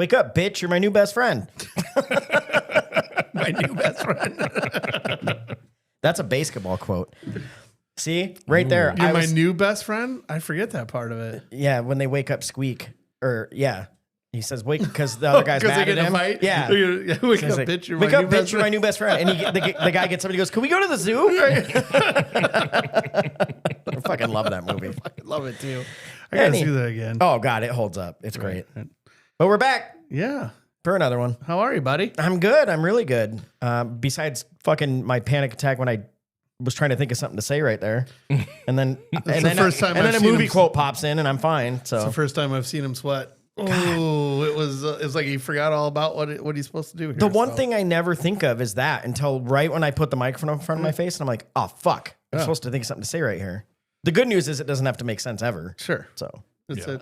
Wake up, bitch. You're my new best friend. My new best friend. That's a basketball quote. See? Right there. You're my new best friend? I forget that part of it. Yeah, when they wake up, squeak. Or, yeah. He says, wake, because the other guy's mad at him. Yeah. Wake up, bitch. You're my new best friend. And the guy gets up and he goes, can we go to the zoo? I fucking love that movie. I fucking love it too. I gotta see that again. Oh, God, it holds up. It's great. But we're back. Yeah. For another one. How are you, buddy? I'm good. I'm really good. Besides fucking my panic attack when I was trying to think of something to say right there. And then a movie quote pops in and I'm fine. So it's the first time I've seen him sweat. Oh, it was like he forgot all about what he's supposed to do here. The one thing I never think of is that until right when I put the microphone in front of my face and I'm like, oh, fuck. I'm supposed to think of something to say right here. The good news is it doesn't have to make sense ever. Sure. So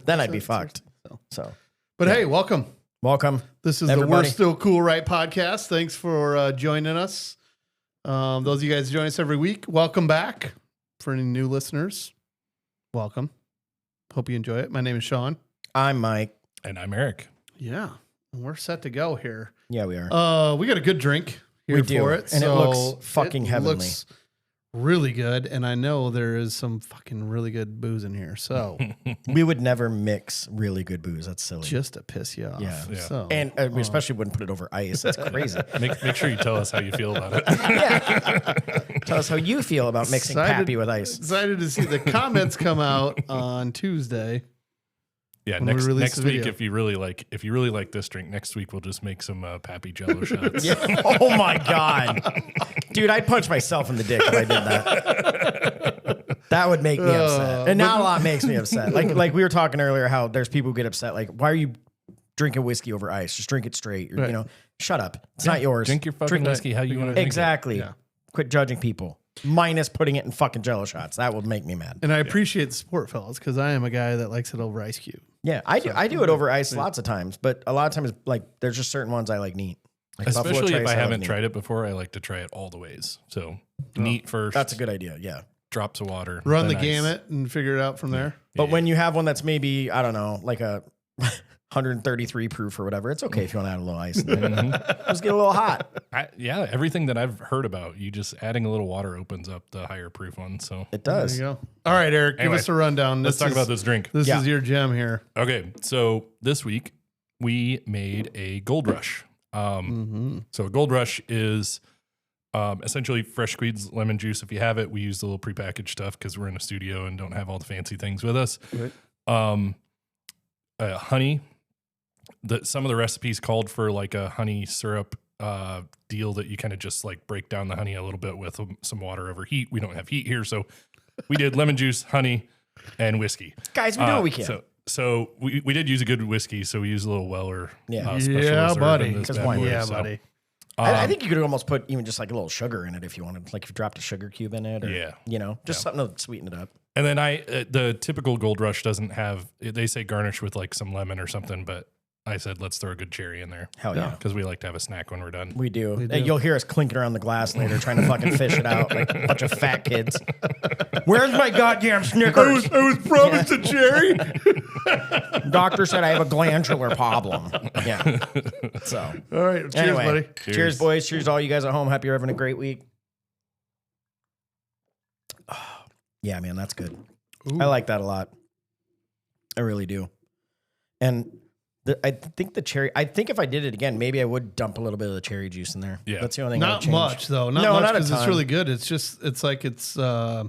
then I'd be fucked. So, but hey, welcome. Welcome. This is the We're Still Cool Right podcast. Thanks for joining us. Those of you guys who join us every week, welcome back. For any new listeners, welcome. Hope you enjoy it. My name is Sean. I'm Mike. And I'm Eric. Yeah. And we're set to go here. Yeah, we are. We got a good drink here for it. And it looks fucking heavenly. Looks really good. And I know there is some fucking really good booze in here. So we would never mix really good booze. That's silly. Just to piss you off. Yeah. So, and we especially wouldn't put it over ice. That's crazy. Make sure you tell us how you feel about it. Yeah. Tell us how you feel about mixing Pappy with ice. Excited to see the comments come out on Tuesday. Yeah, next week, if you really like this drink, next week we'll just make some Pappy Jello shots. Yeah. Oh my God, dude, I'd punch myself in the dick if I did that. That would make me upset, and now a lot makes me upset. Like we were talking earlier, how there's people who get upset. Like, why are you drinking whiskey over ice? Just drink it straight. Right. You know, shut up. It's not yours. Drink your fucking whiskey how you want to drink exactly. it. Exactly. Yeah. Quit judging people. Minus putting it in fucking Jello shots. That would make me mad. And I appreciate the support, fellas, because I am a guy that likes it over ice cube. Yeah, I do it over ice lots of times, but a lot of times, like, there's just certain ones I like neat. Like especially if I haven't tried it before, I like to try it all the ways. So neat first. That's a good idea. Yeah. Drops of water. Run the gamut and figure it out from there. But when you have one that's maybe, I don't know, like a 133 proof or whatever, it's okay if you want to add a little ice. Just get a little hot. Everything that I've heard about, you just adding a little water opens up the higher proof one. So it does. There you go. All right, Eric, give us a rundown. Let's talk about this drink. This is your gem here. Okay, so this week we made a Gold Rush. So a Gold Rush is essentially fresh squeezed lemon juice. If you have it, we use the little prepackaged stuff because we're in a studio and don't have all the fancy things with us. Right. Honey. Some of the recipes called for like a honey syrup deal that you kind of just like break down the honey a little bit with some water over heat. We don't have heat here, so we did lemon juice, honey, and whiskey. Guys, we know what we can. So we did use a good whiskey, so we used a little Weller. Yeah, buddy. Because why not? Yeah, buddy. I think you could almost put even just like a little sugar in it if you wanted. Like if you dropped a sugar cube in it. Or, just something to sweeten it up. And then the typical Gold Rush doesn't have, they say garnish with like some lemon or something, but I said, let's throw a good cherry in there. Hell yeah. Because we like to have a snack when we're done. We do. You'll hear us clinking around the glass later trying to fucking fish it out like a bunch of fat kids. Where's my goddamn Snickers? I was promised a cherry. Doctor said I have a glandular problem. Yeah. So. All right. Cheers, buddy. Cheers, boys. Cheers to all you guys at home. Hope you're having a great week. Oh, yeah, man, that's good. Ooh. I like that a lot. I really do. And I think the cherry, if I did it again, maybe I would dump a little bit of the cherry juice in there. Yeah. That's the only thing. Not much, though. Not much, because it's really good. It's just, it's like, it's, I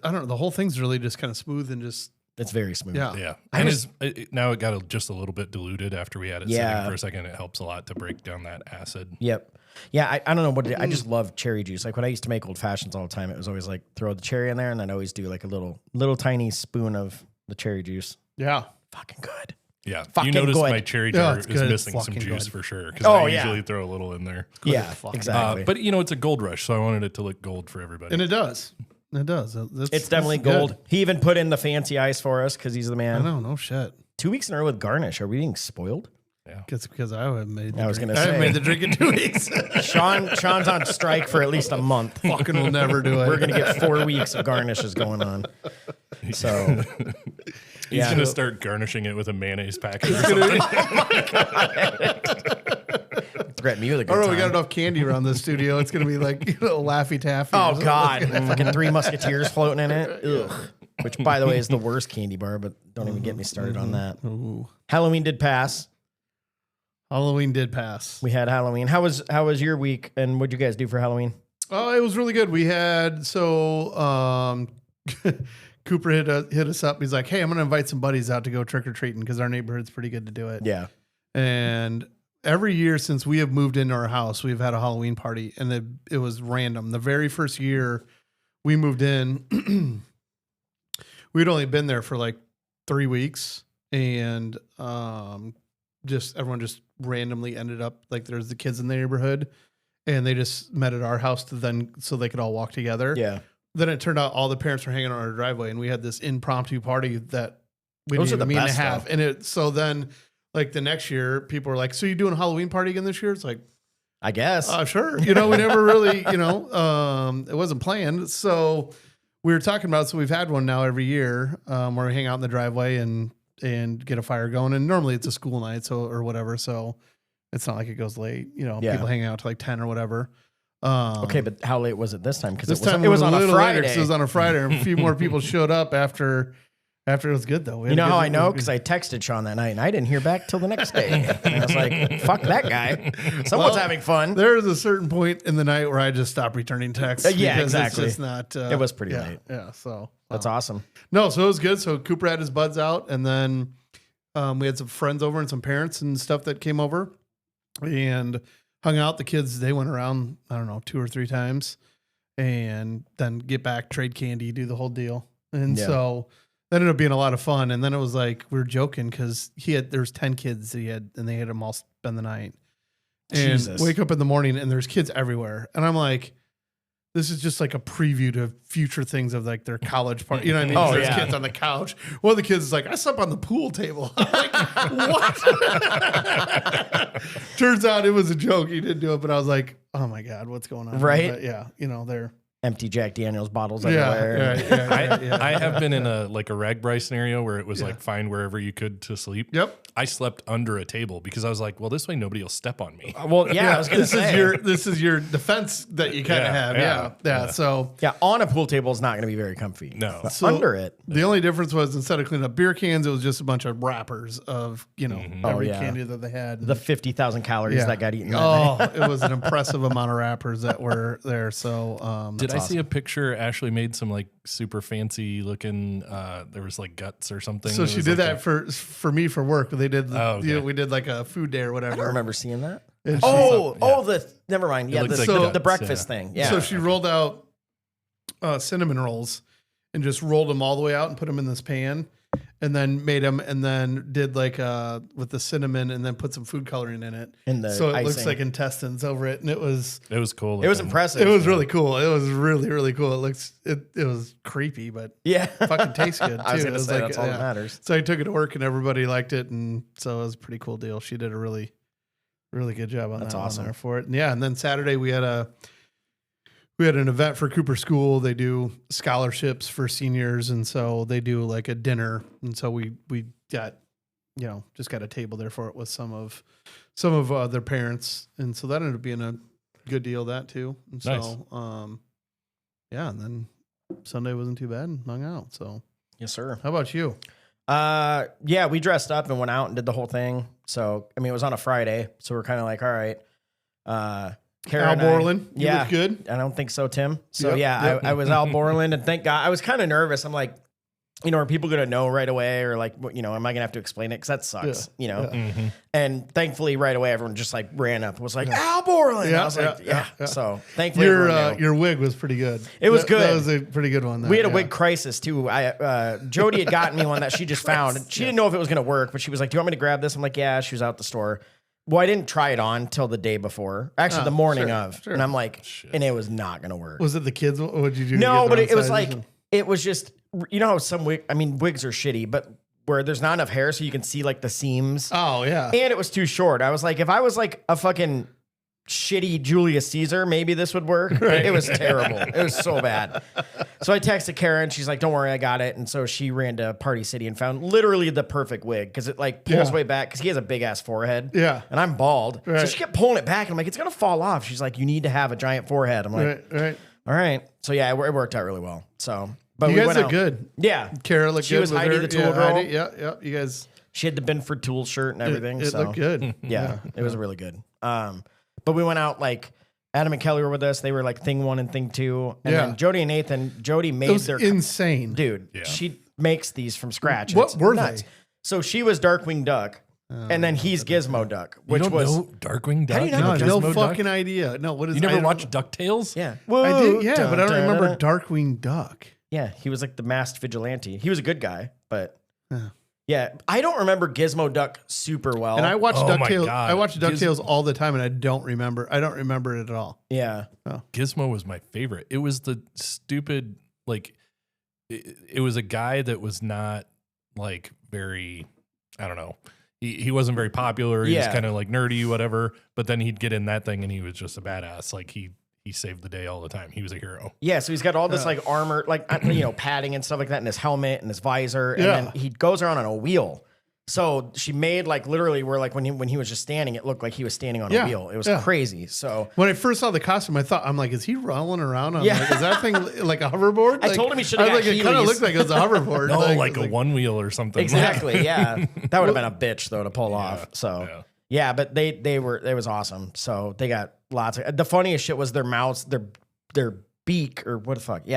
don't know. The whole thing's really just kind of smooth and just. It's very smooth. Yeah. And now it got just a little bit diluted after we had it sitting for a second. It helps a lot to break down that acid. Yep. Yeah, I don't know what I just love cherry juice. Like when I used to make old fashions all the time, it was always like throw the cherry in there and then always do like a little tiny spoon of the cherry juice. Yeah. Fucking good. Yeah. You notice my cherry jar is missing some juice for sure. Because I usually throw a little in there. Yeah, exactly. But it's a Gold Rush, so I wanted it to look gold for everybody. And it does. It does. It's definitely gold. Good. He even put in the fancy ice for us because he's the man. I know, no shit. 2 weeks in a row with garnish. Are we being spoiled? Yeah, because I haven't made. I haven't made the drink in 2 weeks. Sean's on strike for at least a month. Fucking will never do it. We're gonna get 4 weeks of garnishes going on. So, He's Yeah. gonna start garnishing it with a mayonnaise packet. Or Threaten me with a good Oh, time. we got enough candy around the studio. It's gonna be like Laffy Taffy. or Oh something. God, fucking Three Musketeers floating in it. Ugh. Which, by the way, is the worst candy bar. But don't even get me started on that. Ooh. Halloween did pass. Halloween did pass. We had Halloween. How was your week? And what'd you guys do for Halloween? Oh, it was really good. We had Cooper hit us up. He's like, "Hey, I'm going to invite some buddies out to go trick or treating because our neighborhood's pretty good to do it." Yeah. And every year since we have moved into our house, we've had a Halloween party, and it was random. The very first year we moved in, we'd only been there for like 3 weeks, and everyone just randomly ended up like there's the kids in the neighborhood, and they just met at our house so they could all walk together. Yeah. Then it turned out all the parents were hanging on our driveway, and we had this impromptu party that we Those didn't are even the mean best, to have. though. And so then like the next year, people were like, "So you doing a Halloween party again this year?" It's like, I guess. sure. We never really, it wasn't planned. So we were talking about, so we've had one now every year where we hang out in the driveway and get a fire going. And normally it's a school night, or whatever. So it's not like it goes late, Yeah. people hanging out to like 10 or whatever. Okay, but how late was it this time? Because This it was, time it was on a little later 'cause Friday. it was on a Friday. And a few more people showed up after it was good though. You know how I know? Because I texted Sean that night and I didn't hear back till the next day. And I was like, fuck that guy. Someone's having fun. There was a certain point in the night where I just stopped returning texts. Yeah, because exactly. It's just not. It was pretty yeah, late. Yeah. So That's awesome. no, so it was good. So Cooper had his buds out, and then we had some friends over and some parents and stuff that came over and hung out. The kids, they went around, I don't know, 2 or 3 times, and then get back, trade candy, do the whole deal. And Yeah. so that ended up being a lot of fun. And then it was like, we were joking because there's 10 kids that he had, and they had them all spend the night. And Jesus. wake up in the morning and there's kids everywhere. And I'm like, this is just like a preview to future things of like their college party. You know what I mean? Oh, There's yeah. kids on the couch. One of the kids is like, I slept on the pool table. I'm like, what? Turns out it was a joke. He didn't do it, but I was like, oh my God, what's going on? Right? But yeah, they're Empty Jack Daniels bottles yeah, everywhere. yeah. I have been in a RAGBRAI scenario where it was like find wherever you could to sleep. Yep. I slept under a table because I was like, well, this way nobody will step on me. Well, yeah, I was going to say. This is your defense that you kind of Yeah, have. yeah, Yeah. So Yeah, on a pool table is not going to be very comfy. No. But So- under it. the only difference was instead of cleaning up beer cans, it was just a bunch of wrappers of, Oh, every yeah. candy that they had. The 50,000 calories that got eaten that Oh, night. it was an impressive amount of wrappers that were there. So, Did I That's see a picture? Ashley made some like super fancy looking, there was like guts or something. so It she was did like that for me for work. They did, Oh, okay. we did like a food day or I don't whatever. remember seeing that. And Never mind. Yeah, looks the, like the, guts, the breakfast yeah. thing. Yeah. So she rolled out cinnamon rolls and just rolled them all the way out and put them in this pan, and then made them, and then did like with the cinnamon, and then put some food coloring in it. In the So it looks icing. like intestines over it, and it was cool. It was looking. impressive. it was really cool. It was really really cool. It was creepy, but Yeah. fucking tastes good too. I was It going to was say like, that's all yeah. that matters. So I took it to work, and everybody liked it, and so it was a pretty cool deal. She did a really good job on That's that awesome. one there for it. And yeah, and then Saturday we had an event for Cooper School. They do scholarships for seniors, and so they do like a dinner. And so we got, just got a table there for it with some of their parents, and so that ended up being a good deal that too. And Nice. so, yeah, and then Sunday wasn't too bad and hung out. So Yes, sir. how about you? Yeah, we dressed up and went out and did the whole thing. So, I mean, it was on a Friday. So we're kind of like, all right. Kara Al and I- Borland, you yeah. look good. I don't think so, Tim. So Yep, yeah, yep. I was Al Borland, and thank God I was kind of nervous. I'm like, are people gonna know right away, or like, am I gonna have to explain it? Because that sucks, Mhm. And thankfully, right away, everyone just like ran up, and was like, Al Borland. Yeah, I was like, yeah. So thankfully, everyone knew. Your wig was pretty good. It was That good. was a pretty good one. We had a yeah. wig crisis too. Jody had gotten me one that she just found. She didn't know if it was going to work, but she was like, "Do you want me to grab this?" I'm like, "Yeah." She was out the store. Well, I didn't try it on till the day before. Actually, the morning sure, of, sure. and I'm like, and it was not going to work. Was it the kids? What did you do? to No, get but their it was own like sizes? it was just how some wigs are shitty, but where there's not enough hair so you can see like the seams. Oh yeah. And it was too short. I was like, if I was like a fucking shitty Julius Caesar, maybe this would work. It was terrible. It was so bad. So I texted Karen. She's like, don't worry, I got it. And so she ran to Party City and found literally the perfect wig because it like pulls way back because he has a big ass forehead. Yeah. And I'm bald. Right. So she kept pulling it back. And I'm like, it's going to fall off. She's like, you need to have a giant forehead. I'm like, Right. all right. So yeah, it worked out really well. So, but You we guys went look out. good. Yeah. Kara looked She good. was with Heidi her. the Tool Girl. Heidi, yeah. You guys. She had the Binford Tool shirt and everything. It so looked good. yeah, it was really good. But we went out like Adam and Kelly were with us. They were like thing 1 and thing 2. And then Jody and Nathan, Jody made It was their insane. dude. Yeah. She makes these from scratch. What It's were nuts. they? So she was Darkwing Duck, and then he's Gizmo Duck, You which don't was know Darkwing Duck? do you not No, know no Gizmo Duck? fucking idea. No, what is You never I don't- watched DuckTales? yeah. I did, yeah, Dun, but I don't dun, remember dun. Darkwing Duck. Yeah, he was like the masked vigilante. He was a good guy, but yeah, I don't remember Gizmo Duck super well. And I watched Oh my DuckTales. God. I watched DuckTales all the time, and I don't remember it at all. yeah, Gizmo was my favorite. It was the stupid, like, it was a guy that was not like very, I don't know. He wasn't very popular. He was Yeah. kind of like nerdy, whatever. But then he'd get in that thing and he was just a badass. Like he saved the day all the time. He was a hero. yeah. So he's got all this like armor, like padding and stuff like that, and his helmet and his visor, and Yeah. then he goes around on a wheel. So she made like literally where like when he was just standing, it looked like he was standing on Yeah. a wheel. It was Yeah. crazy. So When I first saw the costume, I'm like, is he rolling around? Yeah. Like, is that thing like a hoverboard? I Like, told him he should've I was got like, it kind of Heelys. looked like it was a hoverboard. No, Like, like it a was one wheel or something. exactly, yeah, that would have been a bitch though to pull off. So yeah. yeah, but it was awesome. So they got lots of the funniest shit was their mouths, their beak or what the fuck,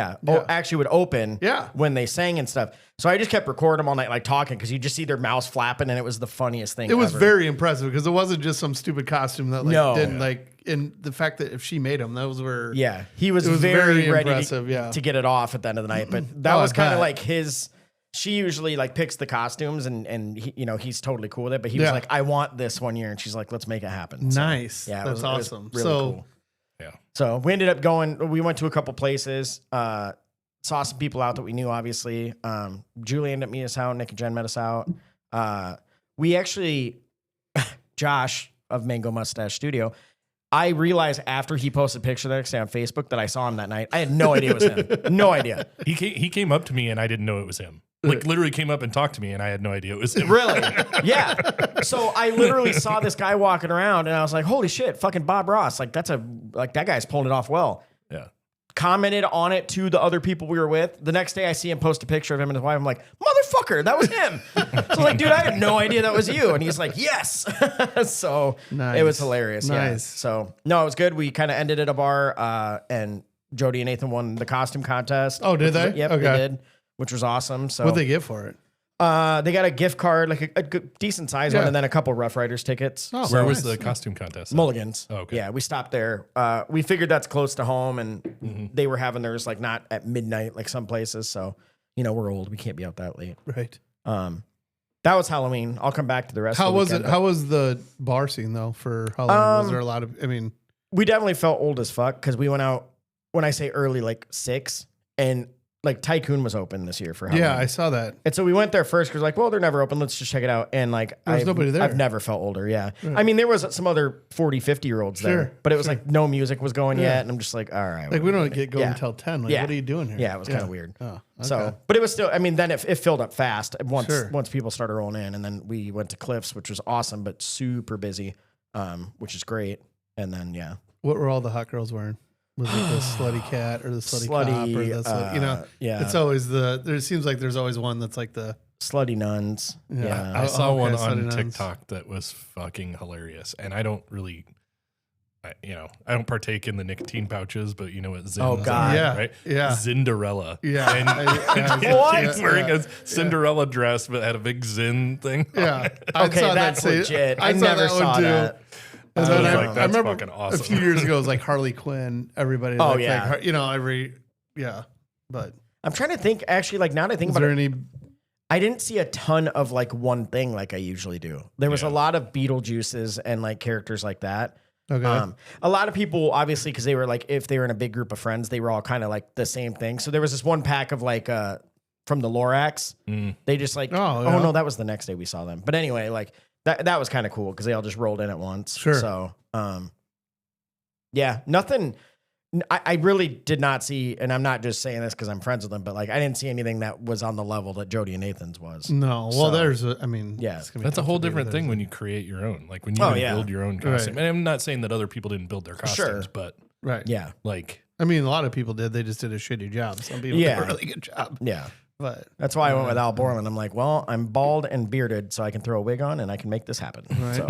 actually would open when they sang and stuff. So I just kept recording them all night, like talking, because you just see their mouths flapping, and it was the funniest thing. It was ever. very impressive because it wasn't just some stupid costume that like No. didn't like. And the fact that if she made them, those were Yeah, he was, It was very, very ready impressive, yeah. to get it off at the end of the night. But that Oh, I was kind of bet. like his. She usually like picks the costumes, and he, he's totally cool with it. But he was Yeah. like, I want this one year, and she's like, let's make it happen. So, nice. yeah, That's it was awesome. really so cool. Yeah. So we ended up going. We went to a couple places. Saw some people out that we knew, obviously. Julie ended up meeting us out. Nick and Jen met us out. We actually, Josh of Mango Mustache Studio, I realized after he posted a picture the next day on Facebook that I saw him that night. I had no idea it was him. No idea. He came up to me and I didn't know it was him. Like literally came up and talked to me and I had no idea it was him. Really? Yeah. So I literally saw this guy walking around and I was like, holy shit, fucking Bob Ross. Like that guy's pulling it off well. Yeah. Commented on it to the other people we were with. The next day I see him post a picture of him and his wife. I'm like, motherfucker, that was him. So I was like, dude, I had no idea that was you. And he's like, yes. So Nice. it was hilarious. Yeah. Nice. So no, it was good. We kind of ended at a bar and Jody and Nathan won the costume contest. Oh, did they? Yep, Okay. they did, which was awesome. So what'd they get for it? they got a gift card, like a good, decent size one, Yeah. and then a couple Rough Riders tickets. Oh, Where nice. was the costume contest? Mulligans. Oh, okay. Yeah, we stopped there. We figured that's close to home, and they were having theirs like not at midnight like some places. So we're old, we can't be out that late. Right. That was Halloween. I'll come back to the rest. How of the was weekend, it? How was the bar scene though for Halloween? Was there a lot of? I mean, we definitely felt old as fuck because we went out. When I say early, like 6, and like Tycoon was open this year for Halloween. yeah, I saw that. And so we went there first because like, well, they're never open. Let's just check it out. And like, There was nobody there. I've never felt older. Yeah. I mean, there was some other 40, 50-year-olds there, Sure, but it was like no music was going yet. And I'm just like, all right. Like we don't get going Yeah. until 10. Like, Yeah. what are you doing here? Yeah, it was kind of weird. Oh, okay. So, but it was still, I mean, then it filled up fast Sure. once people started rolling in. And then we went to Cliffs, which was awesome, but super busy, which is great. And then, yeah. What were all the hot girls wearing? Was it the slutty cat or the slutty cop or the slutty, yeah. It's always there seems like there's always one that's like the Slutty nuns. Yeah. Yeah. I saw okay, one Slutty on Nuns. TikTok that was fucking hilarious. And I don't really, I don't partake in the nicotine pouches, but you know what Zins Oh, God. are, Yeah, right? yeah. Cinderella. Yeah. And What? she's wearing a Cinderella dress, but had a big Zin thing. yeah. I Okay, saw that's that legit. I saw never that one saw too. that. And I then was I, like, I that's remember fucking awesome. a few years ago, it was like Harley Quinn. Everybody, Oh, looked yeah. like, yeah. But I'm trying to think, actually, like now that I think is about there it, any? I didn't see a ton of like one thing like I usually do. There was a lot of Beetlejuices and like characters like that. Okay. A lot of people, obviously, because they were like, if they were in a big group of friends, they were all kind of like the same thing. So there was this one pack of like from the Lorax. They just like, Oh, oh yeah. no, that was the next day we saw them. But anyway, like that was kind of cool because they all just rolled in at once. Sure. So Yeah, nothing. I really did not see, and I'm not just saying this because I'm friends with them, but like I didn't see anything that was on the level that Jody and Nathan's was. No, well, So, there's, yeah, it's gonna be That's a tough whole to do, different but thing there's when you create your own. Like when you build your own Right. costume. And I'm not saying that other people didn't build their costumes, Sure. but right. yeah, like I mean, a lot of people did. They just did a shitty job. Some people did a really good job. yeah. But That's why I went with Al Borland. I'm like, well, I'm bald and bearded, so I can throw a wig on and I can make this happen. So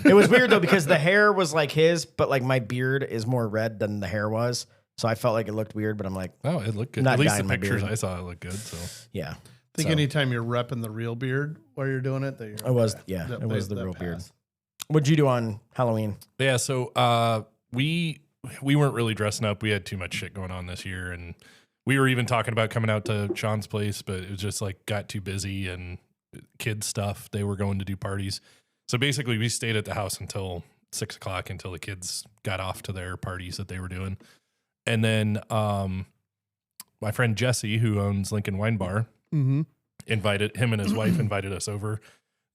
it was weird though because the hair was like his, but like my beard is more red than the hair was. So I felt like it looked weird, but I'm like, oh, it looked good. Not At least the dyeing my pictures beard. I saw it looked good. So yeah. I think So, anytime you're repping the real beard while you're doing it, that you're it was, okay. yeah, That it was the that real beard. pass. What'd you do on Halloween? yeah, so we weren't really dressing up. We had too much shit going on this year, and we were even talking about coming out to Sean's place, but it was just like got too busy and kids stuff. They were going to do parties, so basically we stayed at the house until 6 o'clock until the kids got off to their parties that they were doing, and then my friend Jesse, who owns Lincoln Wine Bar, invited him and his wife invited us over.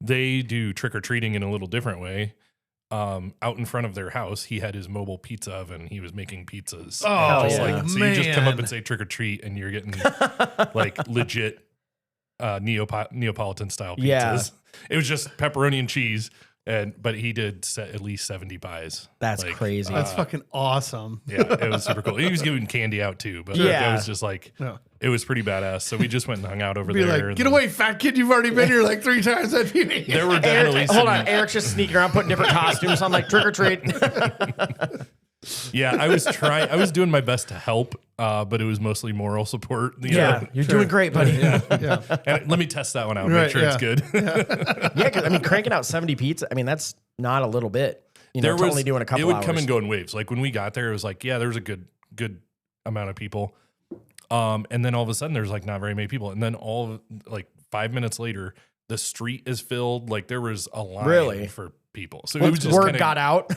They do trick or treating in a little different way. Out in front of their house, he had his mobile pizza oven. He was making pizzas. Oh, And just yeah. so you just come up man. and say trick or treat, and you're getting like legit Neapolitan style pizzas. Yeah. It was just pepperoni and cheese, but he did at least 70 pies. That's Like, crazy. That's fucking awesome. Yeah, it was super cool. He was giving candy out too, but Yeah. it was just like Yeah. it was pretty badass. So we just went and hung out over Be there. like, and get then away, fat kid! You've already been here like 3 times. That'd be me. There were definitely Eric, some, hold on, Eric's just sneaking around putting different costumes on, like trick or treat. Yeah, I was doing my best to help, but it was mostly moral support. You Yeah, know? you're doing great, buddy. Yeah. And let me test that one out, Right, make sure yeah. it's good. Yeah, 'cause, I mean, cranking out 70 pizza. I mean, that's not a little bit. You know, it's only doing a couple. It would hours. come and go in waves. Like when we got there, it was like, yeah, there was a good amount of people. And then all of a sudden, there's like not very many people. And then like 5 minutes later, the street is filled. Like there was a line for people. So it was just word got out.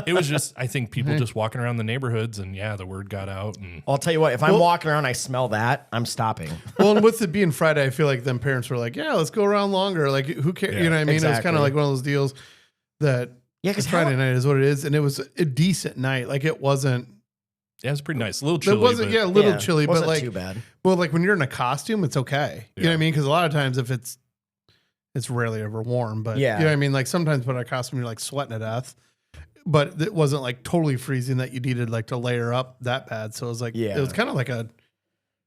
It was just, I think people just walking around the neighborhoods, and yeah, the word got out. And I'll tell you what, if I'm walking around, I smell that, I'm stopping. Well, and with it being Friday, I feel like them parents were like, yeah, let's go around longer. Like, who cares? Yeah, you know what I mean? It was exactly. kind of like one of those deals that Yeah, because Friday night is what it is. And it was a decent night. Like, it wasn't. yeah, it was pretty nice. A little chilly. It wasn't, but a little chilly, but wasn't like, too bad. well, like when you're in a costume, it's okay. You know what I mean? Because a lot of times if it's rarely ever warm, but Yeah. you know what I mean? Like sometimes put on a costume, you're like sweating to death, but it wasn't like totally freezing that you needed like to layer up that bad. So it was like, Yeah. it was kind of like a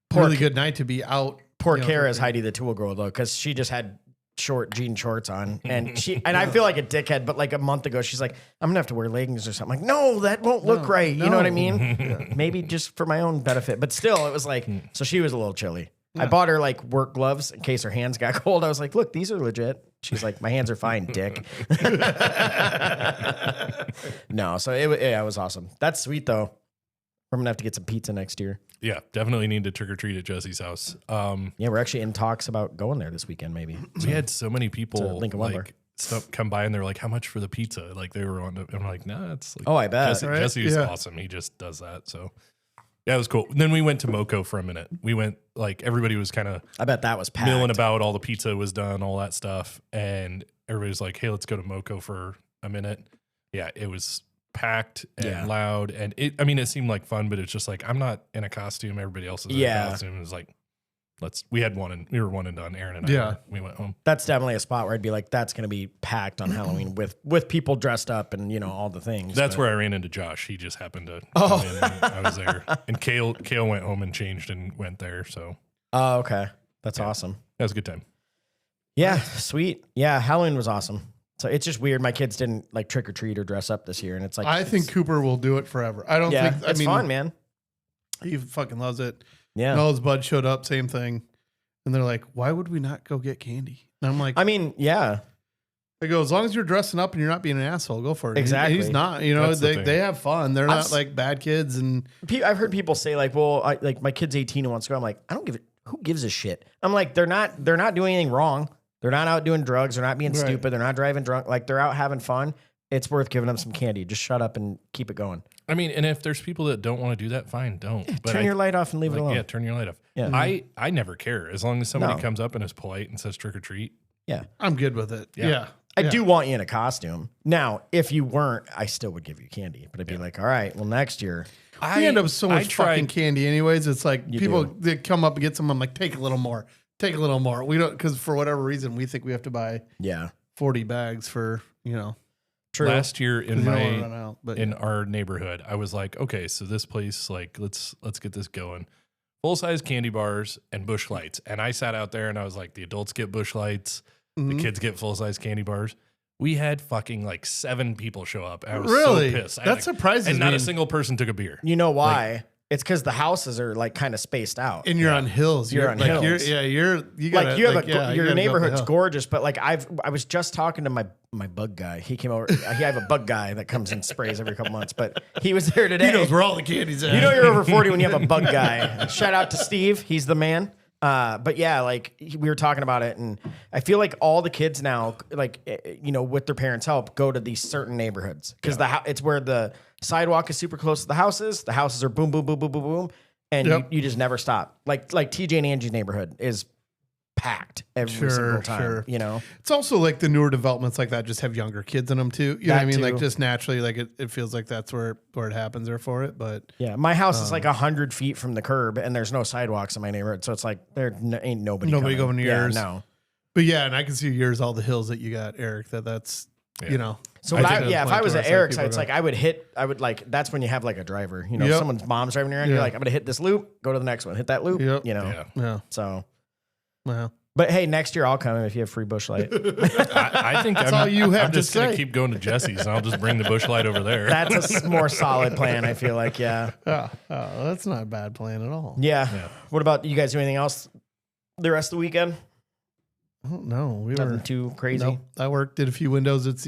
Poor really ki- good night to be out. Poor you know, Kara's for- Heidi the Tool Girl though, because she just had short jean shorts on, and I feel like a dickhead, but like a month ago, she's like, I'm gonna have to wear leggings or something. I'm like, no, that won't look right. You know what I no. mean? Maybe just for my own benefit, but still, it was like, so she was a little chilly. I bought her like work gloves in case her hands got cold. I was like, look, these are legit. She's like, my hands are fine, dick. No, so it was awesome. That's sweet though. We're gonna have to get some pizza next year. Yeah, definitely need to trick or treat at Jesse's house. Yeah, we're actually in talks about going there this weekend, maybe. We had so many people Lincoln Lumber. like stuff come by, and they're like, "How much for the pizza?" Like they were on. I'm like, "Nah, it's like." Oh, I bet. Jesse, Right? Jesse is Yeah. awesome. He just does that. So yeah, it was cool. Then we went to Moco for a minute. We went like everybody was kind of I bet that was packed. milling about. All the pizza was done, all that stuff, and everybody was like, "Hey, let's go to Moco for a minute." Yeah, it was packed and loud, and it seemed like fun, but it's just like I'm not in a costume. Everybody else is in a costume. It was like, we were one and done. Aaron and I, Yeah. we went home. That's definitely a spot where I'd be like, that's going to be packed on Halloween with people dressed up and, you know, all the things. That's but- where I ran into Josh. He just happened to come in, and I was there. And Kale went home and changed and went there. So Oh, okay. That's awesome. that was a good time. Yeah, sweet. Yeah, Halloween was awesome. So it's just weird. My kids didn't like trick or treat or dress up this year. And it's like, I think Cooper will do it forever. I don't yeah, think, it's fun, man. He fucking loves it. Yeah. Noah's bud showed up, same thing. And they're like, why would we not go get candy? And I'm like, I mean, yeah. they go, as long as you're dressing up and you're not being an asshole, go for it. Exactly. And he's not, you know, That's the they thing. have fun. They're not like bad kids. And I've heard people say like, well, like my kid's 18 and wants to go. I'm like, I don't give it. Who gives a shit? I'm like, they're not doing anything wrong. They're not out doing drugs. They're not being Right. stupid. They're not driving drunk. Like they're out having fun. It's worth giving them some candy. Just shut up and keep it going. I mean, and if there's people that don't want to do that, fine, don't. But Turn your light off and leave it alone. Yeah, turn your light off. Yeah. I never care as long as somebody No. comes up and is polite and says trick or treat. Yeah. I'm good with it. Yeah. I do want you in a costume. Now, if you weren't, I still would give you candy. But I'd be like, all right, well, next year. We end up with so much fucking candy anyways. It's like people they come up and get some. I'm like, take a little more. Take a little more. We don't, because for whatever reason, we think we have to buy 40 bags for, True. Last year in in our neighborhood, I was like, okay, so this place, like, let's get this going. Full size candy bars and Busch Lights. And I sat out there and I was like, the adults get Busch Lights, the kids get full size candy bars. We had fucking like 7 people show up. I was so pissed. That surprises me. And not a single person took a beer. You know why? It's because the houses are like kind of spaced out. And you're on hills. You're on hills. Your neighborhood's gorgeous, but like I was just talking to my bug guy. He came over. I have a bug guy that comes and sprays every couple months, but he was there today. He knows where all the candy's at. You know you're over 40 when you have a bug guy. Shout out to Steve. He's the man. But yeah, like we were talking about it, and I feel like all the kids now, like, with their parents' help, go to these certain neighborhoods because it's where the sidewalk is super close to the houses. The houses are boom, boom, boom, boom, boom, boom, and you just never stop. Like TJ and Angie's neighborhood is packed every single time. It's also like the newer developments like that just have younger kids in them too. You know what I mean? Too. Like just naturally, like it feels like that's where it happens there for it. But yeah, my house is like 100 feet from the curb, and there's no sidewalks in my neighborhood, so it's like there ain't nobody going to yours. Yeah, no. But yeah, and I can see yours, all the hills that you got, Eric. That's. So if I was at Eric's, it's like I would like, that's when you have like a driver. If someone's mom's driving around, you're like, I'm gonna hit this loop, go to the next one, hit that loop. So. Wow. But hey, next year I'll come if you have free Busch Light. I think that's all you have I'm to just say. gonna keep going to Jesse's, and I'll just bring the Busch Light over there. That's a more solid plan. I feel like, yeah. Oh, that's not a bad plan at all. Yeah. What about you guys? Do anything else the rest of the weekend? I don't know. Nothing too crazy. Nope. I did a few windows. It's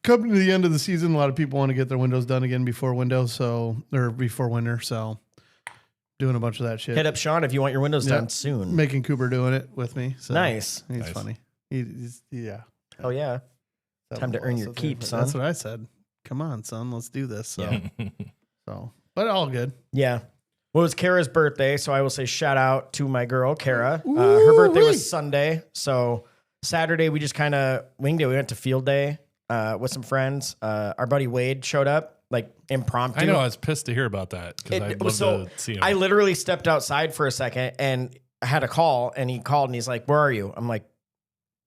coming to the end of the season. A lot of people want to get their windows done again before winter. So doing a bunch of that shit. Hit up Sean if you want your windows done soon. Making Cooper doing it with me. So nice. He's funny. He's Oh yeah. Time to earn your keep, son. That's what I said. Come on, son. Let's do this. So, but all good. Yeah. Well, it was Kara's birthday, so I will say shout out to my girl, Kara. Her birthday was Sunday, so Saturday we just kind of winged it. We went to field day with some friends. Our buddy Wade showed up, like impromptu. I know, I was pissed to hear about that because I'd love to see him. I literally stepped outside for a second and I had a call, and he called and he's like, "Where are you?" I'm like,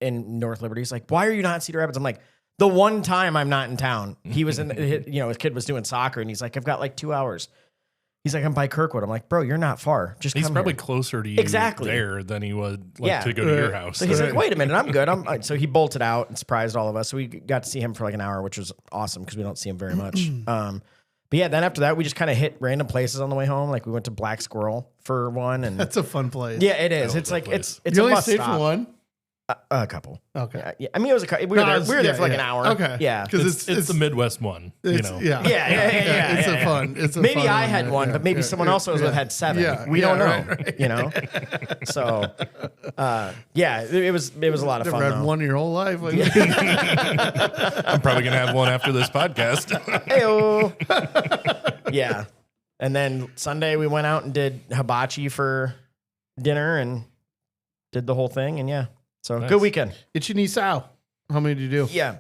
"In North Liberty." He's like, "Why are you not in Cedar Rapids?" I'm like, "The one time I'm not in town." He was his kid was doing soccer, and he's like, "I've got like 2 hours." He's like, "I'm by Kirkwood." I'm like, "Bro, you're not far. Just he's come probably here." closer to you there than he would to go to your house. So he's like, "Wait a minute, I'm good." So he bolted out and surprised all of us. So we got to see him for like an hour, which was awesome because we don't see him very much. But yeah, then after that, we just kind of hit random places on the way home. Like we went to Black Squirrel for one, and that's a fun place. Yeah, it is. It's like it's you a only must stayed stop. for one. A couple. Okay. Yeah. I mean, it was we were there for like an hour. Okay. Yeah. Because it's the Midwest one. Yeah. Yeah. It's a fun. It's a maybe fun I had one, but maybe someone else had 7. Yeah. We don't know. Right. So, it was a lot of Never fun. had one your whole life. I'm probably gonna have one after this podcast. Heyo. Yeah. And then Sunday we went out and did hibachi for dinner and did the whole thing, and so nice. Good weekend. Ichinisao. How many did you do? Yeah.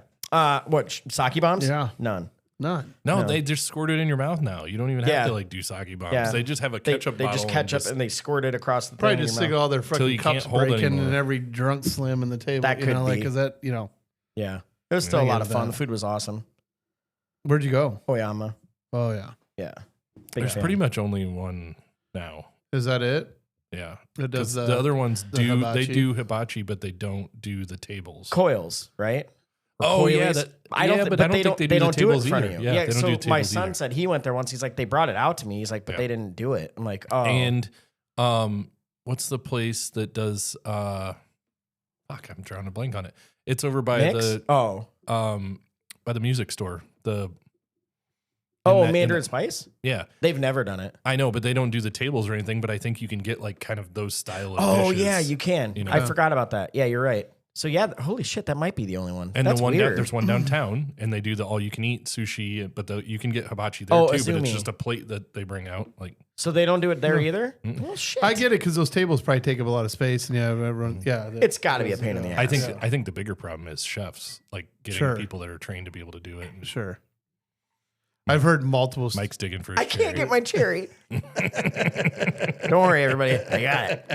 What sake bombs? Yeah. None. None. No, they just squirt it in your mouth now. You don't even have to like do sake bombs. Yeah. They just have a ketchup bottle. They just ketchup and they squirt it across the probably thing. just stick all their fucking cups breaking and every drunk slam in the table. That could be. Like, is that, Yeah. It was still a lot of fun. The food was awesome. Where'd you go? Oyama. Oh, yeah. Yeah. There's pretty much only one now. Is that it? Yeah. It does the other ones do hibachi. they do hibachi, but they don't do the tables. Coils, right? Oh coilies. yeah, I don't think they don't do the tables in front either. of you. Yeah, they don't so do tables my son either. said he went there once. He's like, they brought it out to me. He's like, but they didn't do it. I'm like, oh. And what's the place that does fuck, I'm drawing a blank on it. It's over by Mix? by the music store. Mandarin Spice? Yeah. They've never done it. I know, but they don't do the tables or anything, but I think you can get like kind of those style of dishes. Yeah, you can. I forgot about that. Yeah, you're right. So yeah, holy shit, that might be the only one. And that's the one weird. there's one downtown, and they do the all you can eat sushi, but you can get hibachi there too. Azumi. But it's just a plate that they bring out. Like So they don't do it there either? Well, shit. I get it because those tables probably take up a lot of space, and everyone, It's got to be a pain in the ass. I think the bigger problem is chefs, like getting people that are trained to be able to do it. Sure. I've heard multiple. Mike's digging for his I can't get my cherry. Don't worry, everybody. I got it.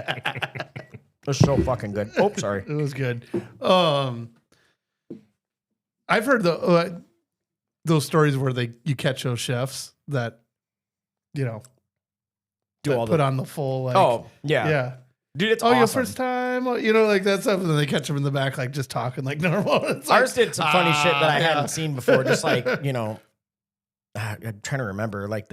It was so fucking good. Oh, sorry. It was good. I've heard those stories where you catch those chefs that, do all put on the full. Like, yeah. Dude, it's awesome. Your first time, like that stuff, and then they catch them in the back, like just talking like normal. It's Ours did some funny shit that I hadn't seen before. Just like I'm trying to remember. Like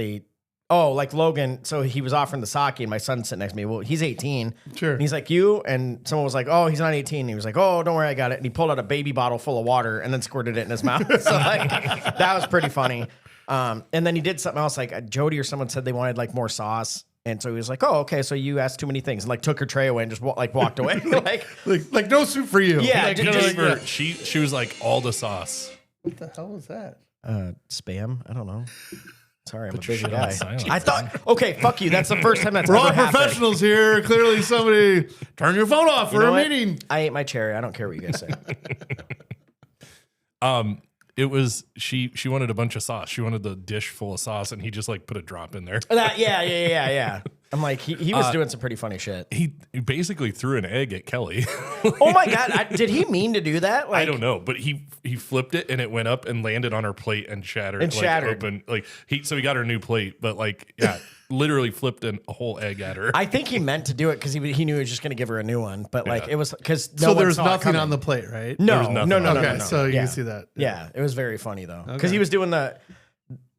like Logan. So he was offering the sake, and my son's sitting next to me. Well, he's 18. Sure. And he's like, you? And someone was like, oh, he's not 18. And he was like, oh, don't worry, I got it. And he pulled out a baby bottle full of water and then squirted it in his mouth. So like that was pretty funny. And then he did something else. Like Jody or someone said they wanted like more sauce. And so he was like, oh, okay, so you asked too many things. And like took her tray away and just walked away. like no soup for you. Yeah. She was like, all the sauce. What the hell was that? Spam? I don't know. Sorry, I'm a Put your busy shit guy. on silent. I thought, okay, fuck you. That's the first time that's We're ever all happened. professionals here. Clearly, somebody turn your phone off You for know a what? meeting. I ate my cherry. I don't care what you guys say. It was she wanted a bunch of sauce. She wanted the dish full of sauce, and he just like put a drop in there. Yeah. I'm like, he was doing some pretty funny shit. He basically threw an egg at Kelly. Oh my God. Did he mean to do that? Like, I don't know, but he flipped it and it went up and landed on her plate and shattered. Open. So he got her new plate, but literally flipped a whole egg at her. I think he meant to do it because he knew he was just going to give her a new one. But like it was because so there was nothing on the plate, right? No. Okay, so you can see that. Yeah, it was very funny though because he was doing the.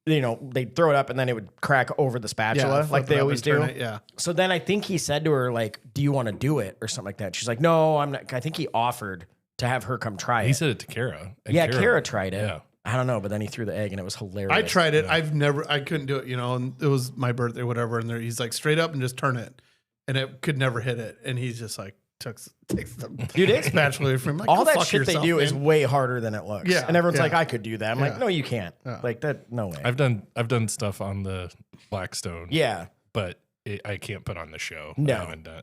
They'd throw it up and then it would crack over the spatula like they always do. Yeah. So then I think he said to her, like, do you want to do it or something like that? She's like, no, I'm not. I think he offered to have her come try it. He said it to Kara. Kara tried it. Yeah. I don't know, but then he threw the egg and it was hilarious. I tried it. I couldn't do it, and it was my birthday or whatever. And he's like, straight up and just turn it. And it could never hit it. And he's just like, takes the spatula away from him. Like, all that shit they do is way harder than it looks. Yeah, and everyone's like, I could do that. I'm like, no, you can't. Yeah. Like that, no way. I've done stuff on the Blackstone. Yeah, but I can't put on the show. No. I haven't done.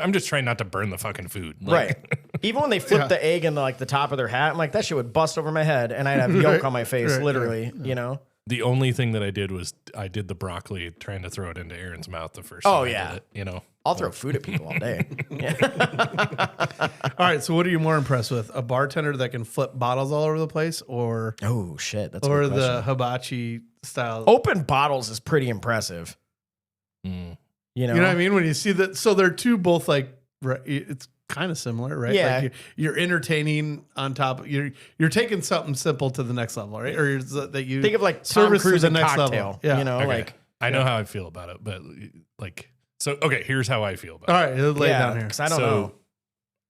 I'm just trying not to burn the fucking food. Right. Even when they flip the egg in the top of their hat, I'm like, that shit would bust over my head, and I'd have yolk on my face, literally. The only thing that I did was I did the broccoli, trying to throw it into Aaron's mouth the first Oh, time. yeah. I did it, I'll throw food at people all day. All right. So what are you more impressed with? A bartender that can flip bottles all over the place or Oh shit, that's a or good question. the hibachi style? Open bottles is pretty impressive. You know what I mean? When you see that, so they're two both like, it's kind of similar, right? Yeah. Like you're entertaining on top. You're taking something simple to the next level, right? Or that you think of like Tom service to Cruise the and next cocktail. level. Yeah. Okay. I know how I feel about it, but here's how I feel about All it. right, lay it down here. Because I don't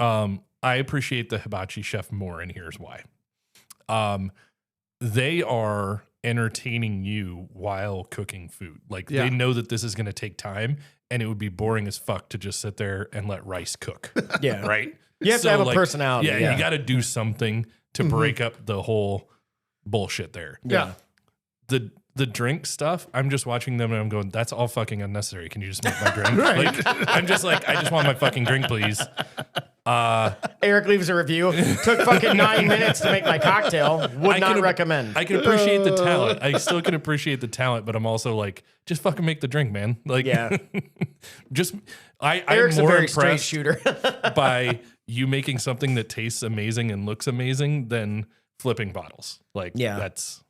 know. I appreciate the hibachi chef more, and here's why. They are entertaining you while cooking food. Like they know that this is going to take time, and it would be boring as fuck to just sit there and let rice cook. Yeah. Right? You have to have a personality. Yeah, you got to do something to break up the whole bullshit there. Yeah. The drink stuff, I'm just watching them and I'm going, that's all fucking unnecessary. Can you just make my drink? I'm just like, I just want my fucking drink, please. Eric leaves a review. Took fucking 9 minutes to make my cocktail. Would not recommend. I can appreciate the talent. I still can appreciate the talent, but I'm also like, just fucking make the drink, man. Like, just Eric's I'm a more very straight impressed shooter. by you making something that tastes amazing and looks amazing than flipping bottles. Like, that's.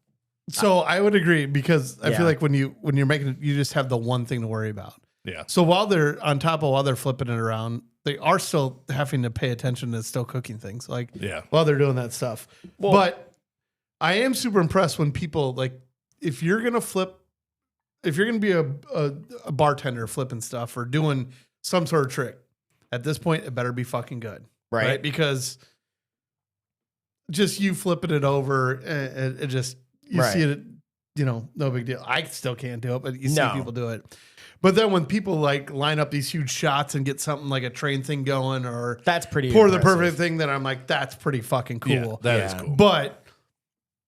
So I would agree because I feel like when you're making it, you just have the one thing to worry about. Yeah. So while they're while they're flipping it around, they are still having to pay attention to still cooking things. Like while they're doing that stuff. Well, but I am super impressed when people like if you're gonna be a bartender flipping stuff or doing some sort of trick, at this point it better be fucking good. Right? Because just you flipping it over and it just you see it, no big deal. I still can't do it, but you see people do it. But then when people like line up these huge shots and get something like a train thing going or that's pretty pour impressive. the perfect thing, then I'm like, that's pretty fucking cool. Yeah, that is cool. But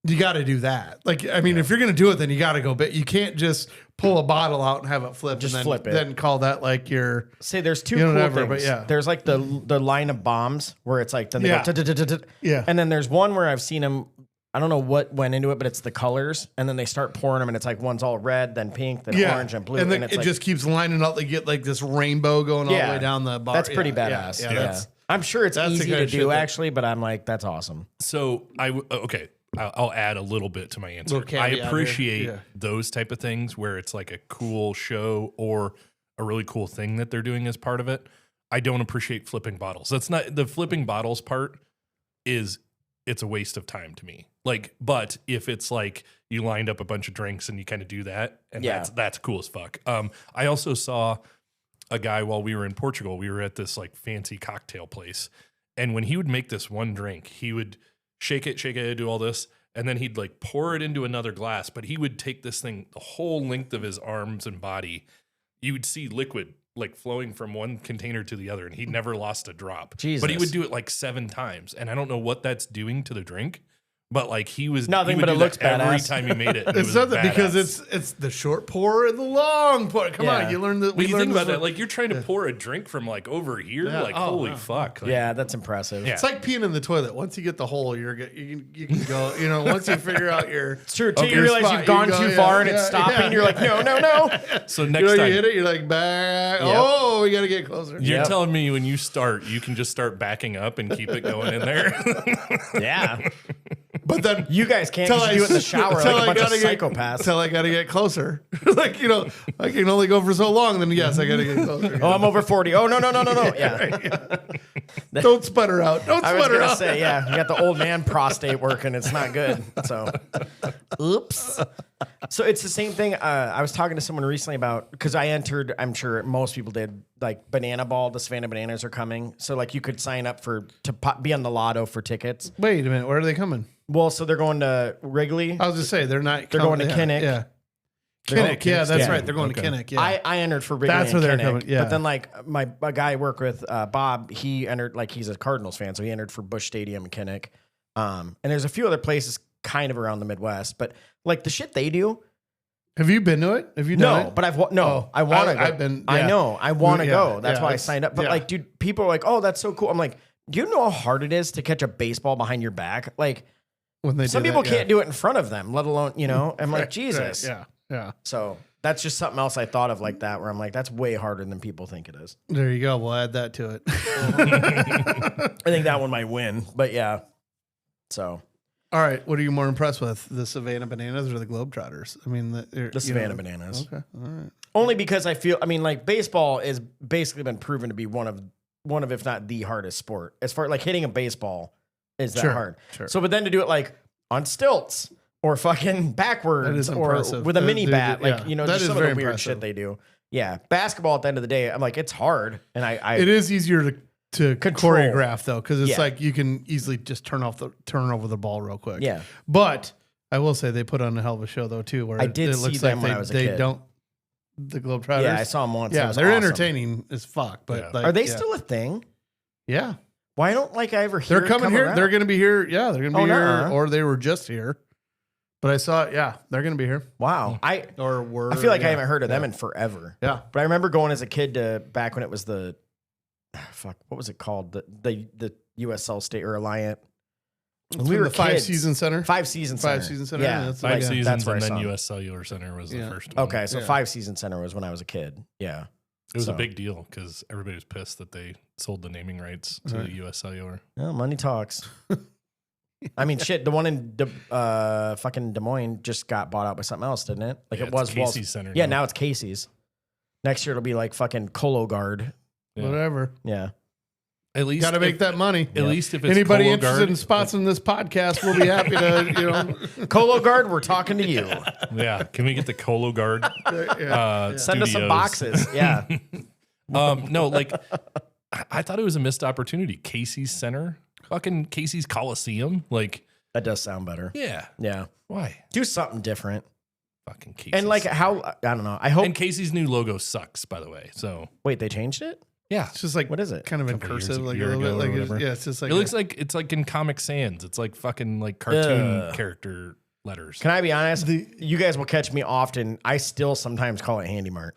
you got to do that. Like, I mean, if you're going to do it, then you got to go big. You can't just pull a bottle out and have it flip, Just and then, flip it. then call that like your. Say there's two You know, cool whatever, things. but yeah. There's like the line of bombs where it's like then they Yeah. go Yeah. and then there's one where I've seen them. I don't know what went into it, but it's the colors, and then they start pouring them, and it's like one's all red, then pink, then orange and blue, and then it's it like, just keeps lining up. They get like this rainbow going all the way down the bar. That's pretty Yeah, badass. Yeah, Yeah, that's I'm sure it's that's the easy kind to of shit do that- actually, but I'm like, that's awesome. So I'll add a little bit to my answer. Little I caveat here. appreciate Yeah. those type of things where it's like a cool show or a really cool thing that they're doing as part of it. I don't appreciate flipping bottles. That's not the flipping bottles part it's a waste of time to me. Like, but if it's like you lined up a bunch of drinks and you kind of do that, and that's cool as fuck. I also saw a guy while we were in Portugal. We were at this like fancy cocktail place, and when he would make this one drink, he would shake it, do all this, and then he'd like pour it into another glass. But he would take this thing the whole length of his arms and body. You would see liquid like flowing from one container to the other, and he never lost a drop. Jesus. But he would do it like 7 times, and I don't know what that's doing to the drink. But like he was Nothing, he would but it do looks that every badass. time he made it. It's nothing because it's the short pour and the long pour. Come Yeah. on, you learn that. When you think about that, like you're trying to pour a drink from like over here, Yeah. like Oh, holy wow. fuck. Like, Yeah, that's impressive. Yeah. it's like peeing in the toilet. Once you get the hole, you can go. You know, once you figure out your. It's true. Until you your realize spot, you've gone you go, too yeah, far and it's yeah, stopping, yeah. you're like, no. So You next know, you time hit it, you're like back. Yep. Oh, we got to get closer. you're Yep. telling me when you start, you can just start backing up and keep it going in there. Yeah. But then You guys can't Till just I- do it in the shower till like a I bunch of gotta get- psychopaths. Till I got to get closer. Like, you know, I can only go for so long. Then yes, I got to get closer. Oh, I'm over 40. Oh, no. Yeah. Don't sputter out. Don't I was sputter going to out. say, yeah, you got the old man prostate working. It's not good. So, oops. So it's the same thing. I was talking to someone recently about, because I entered, I'm sure most people did, like Banana Ball, the Savannah Bananas are coming. So like you could sign up be on the lotto for tickets. Wait a minute. Where are they coming? Well, so they're going to Wrigley. I was just saying they're not. They're going to yeah, Kinnick. Yeah. They're going Kinnick. to Yeah, that's yeah. right. They're going Okay. to Kinnick. Yeah. I entered for Wrigley. That's and where they're Kinnick, coming, yeah. But then like a guy I work with, Bob, he entered, like he's a Cardinals fan, so he entered for Busch Stadium and Kinnick. And there's a few other places kind of around the Midwest, but like the shit they do. Have you been to it? Have you done No, it? but I want to go. I've been. I yeah. know. I want to Yeah, go. That's yeah, why I it's- signed up. But yeah. like, dude, people are like, "Oh, that's so cool." I'm like, "Do you know how hard it is to catch a baseball behind your back?" Like, When they some do people that, can't do it in front of them, let alone, you know. I'm like, Jesus. Yeah. Yeah. So that's just something else I thought of like that, where I'm like, that's way harder than people think it is. There you go. We'll add that to it. I think that one might win, but yeah. So All right. What are you more impressed with, the Savannah Bananas or the Globetrotters? I mean, the Savannah Bananas. Okay. All right. Only because I feel, I mean, like baseball is basically been proven to be one of, if not the hardest sport. As far like hitting a baseball is that Sure, hard. sure. So, but then to do it like on stilts or fucking backwards That is or impressive. with a That- mini dude, bat, like, yeah. you know, That just is some of the very weird impressive. shit they do. Yeah. Basketball at the end of the day, I'm like, it's hard. And I It is easier to Control. choreograph though, because it's Yeah. like you can easily just turn over the ball real quick. yeah. But I will say they put on a hell of a show though too. Where I did it see looks them like when they, I was a they kid. don't. The Globetrotters. Yeah. I saw them once. It Yeah, was they're awesome. entertaining as fuck. But Yeah. like, Are they yeah. still a thing? Yeah, Why don't like I ever hear they're it coming come here. around? They're going to be here. Yeah, they're going to be Oh, here, nuh-uh. or they were just here. But I saw. Yeah, they're going to be here. Wow. Or were. I feel like yeah, I haven't heard of them yeah. in forever. Yeah. But I remember going as a kid to back when it was the what was it called? The USL State or Alliant. When From the five kids. season center. 5 season center. 5 season center, Yeah. yeah, that's 5 like- seasons that's where and I then saw 'em. US Cellular Center was Yeah. the first one. Okay, so Yeah. 5 season center was when I was a kid. Yeah. It was So- a big deal because everybody was pissed that they sold the naming rights to Right. US Cellular. Well, money talks. I mean, shit. The one in fucking Des Moines just got bought out by something else, didn't it? Like Yeah, it was it's Walls- Casey's Center Yeah, now. now it's Casey's. Next year it'll be like fucking Colo Guard. Yeah. Whatever. Yeah. At least Got to make if- that money. At least if it's Anybody Colo interested Guard, in spots in this podcast, we'll be happy to. Colo Guard, we're talking to you. Yeah, can we get the Colo Guard? Send us some studios? boxes. Yeah. No, like I thought it was a missed opportunity. Casey's Center, fucking Casey's Coliseum. Like, That does sound better. yeah, Yeah. why? Do something different. Fucking Casey's. And like how, I don't know. I hope. and Casey's new logo sucks, by the way. So Wait, they changed it? yeah, It's just like What is it? kind of in Couple years cursive, ago, like a year little bit, ago or like whatever. yeah. It's just like it looks like it's like in Comic Sans. It's like fucking like cartoon Ugh. character letters. Can I be honest? You guys will catch me often. I still sometimes call it Handy Mart.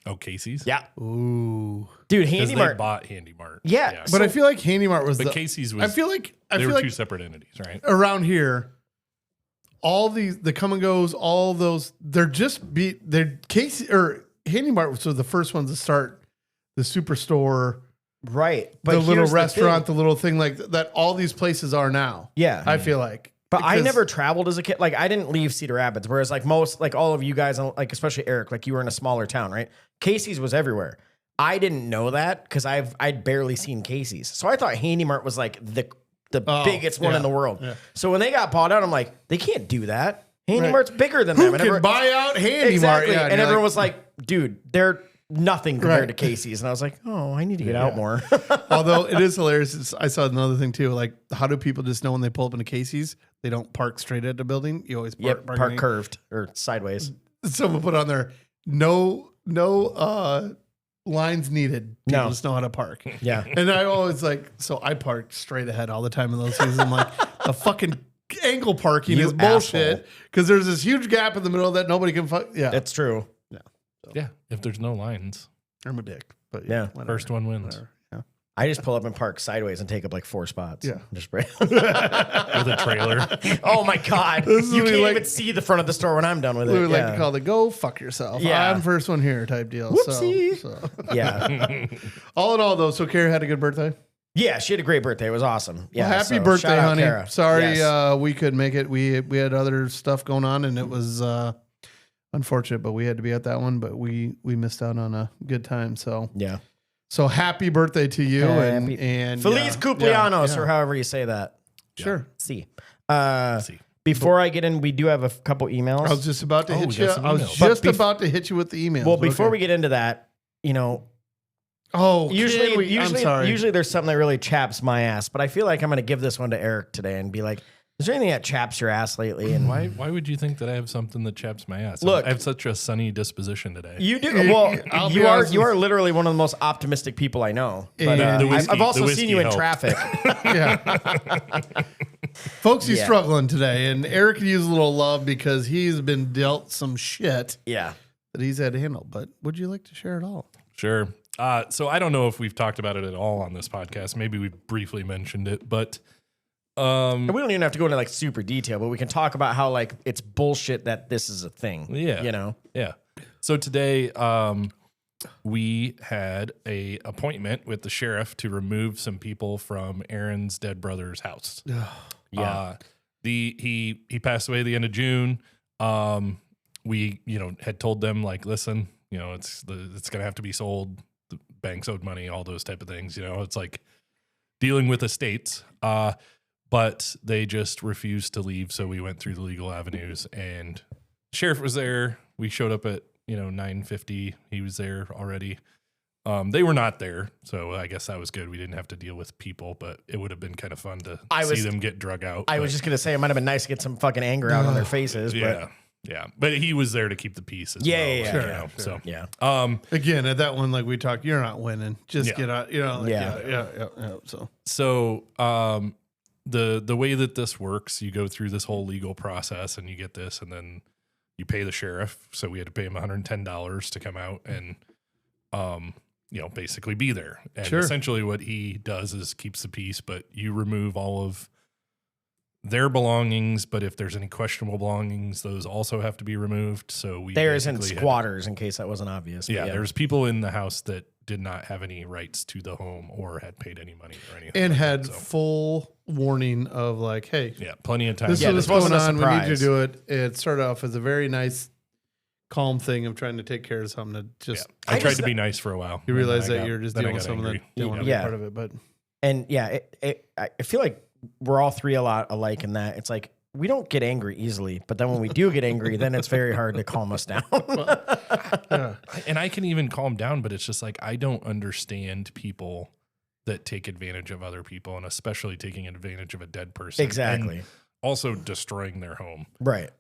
Oh, Casey's? Yeah. Ooh. Dude, Because Handy they Mart. bought Handy Mart. Yeah. But I feel like Handy Mart was But Casey's was, I feel they were like two separate entities, right? around here, all the come and goes, all those, they're Casey or Handy Mart was the first ones to start the superstore, Right. the little here's restaurant, thing. the little thing like that. All these places are now. Yeah. I feel like. But I Because- never traveled as a kid. Like I didn't leave Cedar Rapids, whereas like most, like all of you guys, like especially Eric, like you were in a smaller town, right? Casey's was everywhere. I didn't know that because I'd barely seen Casey's, so I thought Handy Mart was like the biggest one in the world. Yeah. So when they got bought out, I'm like, they can't do that. Handy Right. Mart's bigger than Who them. can buy out Handy exactly. Mart? Yeah, and you're everyone like- was like, dude, they're nothing compared Right. to Casey's. And I was like, oh, I need to get out more. Although it is hilarious. I saw another thing too. Like, how do people just know when they pull up into Casey's, they don't park straight at the building? You always park, Yep, park curved or sideways. Someone put on there, no lines needed. People No. just know how to park. Yeah. And I always so I park straight ahead all the time in those seasons. I'm like, the fucking angle parking You is bullshit asshole. because there's this huge gap in the middle that nobody can fuck. Yeah. That's true. Yeah. If there's no lines, I'm a dick. But Yeah. whatever, first one wins. whatever. Yeah. I just pull up and park sideways and take up like 4 spots. Yeah. Just With a trailer. oh my God. This is You what we can't like- even see the front of the store when I'm done with We it. would Yeah. like to call the go fuck yourself. Yeah. I'm first one here type deal. Whoopsie. So. Yeah. All in all, though, so Kara had a good birthday. Yeah. She had a great birthday. It was awesome. Yeah. Well, happy so birthday, shout out honey. Kara. Sorry Yes. we couldn't make it. We had other stuff going on, and it was unfortunate, but we had to be at that one. But we missed out on a good time. So Yeah. happy birthday to you, Happy- and Feliz yeah, Cumpleaños, yeah. or however you say that. Sure. See. See. Before I get in, we do have a couple emails. I was just about to Oh, hit we you. got some I was emails. just But about to hit you with the email. well, before we get into that, you know, usually there's something that really chaps my ass, but I feel like I'm going to give this one to Eric today and be like, is there anything that chaps your ass lately? And Why would you think that I have something that chaps my ass? Look. I have such a sunny disposition today. you do well. I'll be You are honest you with- are literally one of the most optimistic people I know. But Yeah. The whiskey- I've also the seen you in whiskey traffic. yeah. Folks, he's Yeah. struggling today, and Eric could use a little love because he's been dealt some shit Yeah. that he's had to handle. But would you like to share it all? Sure. So I don't know if we've talked about it at all on this podcast. Maybe we briefly mentioned it, but And we don't even have to go into like super detail, but we can talk about how like it's bullshit that this is a thing. Yeah. You know? yeah. So today we had a appointment with the sheriff to remove some people from Aaron's dead brother's house. Yeah. He passed away at the end of June. We had told them like, listen, it's gonna have to be sold. The banks owed money, all those type of things. It's like dealing with estates. But they just refused to leave, so we went through the legal avenues. And sheriff was there. We showed up at 9:50. He was there already. They were not there, so I guess that was good. We didn't have to deal with people, but it would have been kind of fun to see them get drug out. I was just gonna say it might have been nice to get some fucking anger out on their faces, but yeah. But he was there to keep the peace as Yeah, well. yeah, you yeah, know, sure. yeah. Again, at that one, like we talked, you're not winning. Just Yeah. get out. Yeah. Yeah. So the way that this works, you go through this whole legal process and you get this, and then you pay the sheriff. So we had to pay him $110 to come out and basically be there. And Sure. essentially what he does is keeps the peace, but you remove all of their belongings. But if there's any questionable belongings, those also have to be removed. So we There isn't basically had- squatters, in case that wasn't obvious. but Yeah, there's people in the house that did not have any rights to the home or had paid any money or anything. And like had that. So, full warning of like, hey, yeah, plenty of time. this Yeah, is this what's going wasn't a on. We need you to surprise. do it. It started off as a very nice, calm thing of trying to take care of something that just I tried just- to be nice for a while. you and then realize I that got- you're just then I dealing with got someone that angry. didn't want to Yeah. be part of it. But And yeah, I feel like we're all three a lot alike in that it's like we don't get angry easily, but then when we do get angry, then it's very hard to calm us down. yeah. And I can even calm down, but it's just like I don't understand people that take advantage of other people, and especially taking advantage of a dead person. Exactly. And also destroying their home. Right.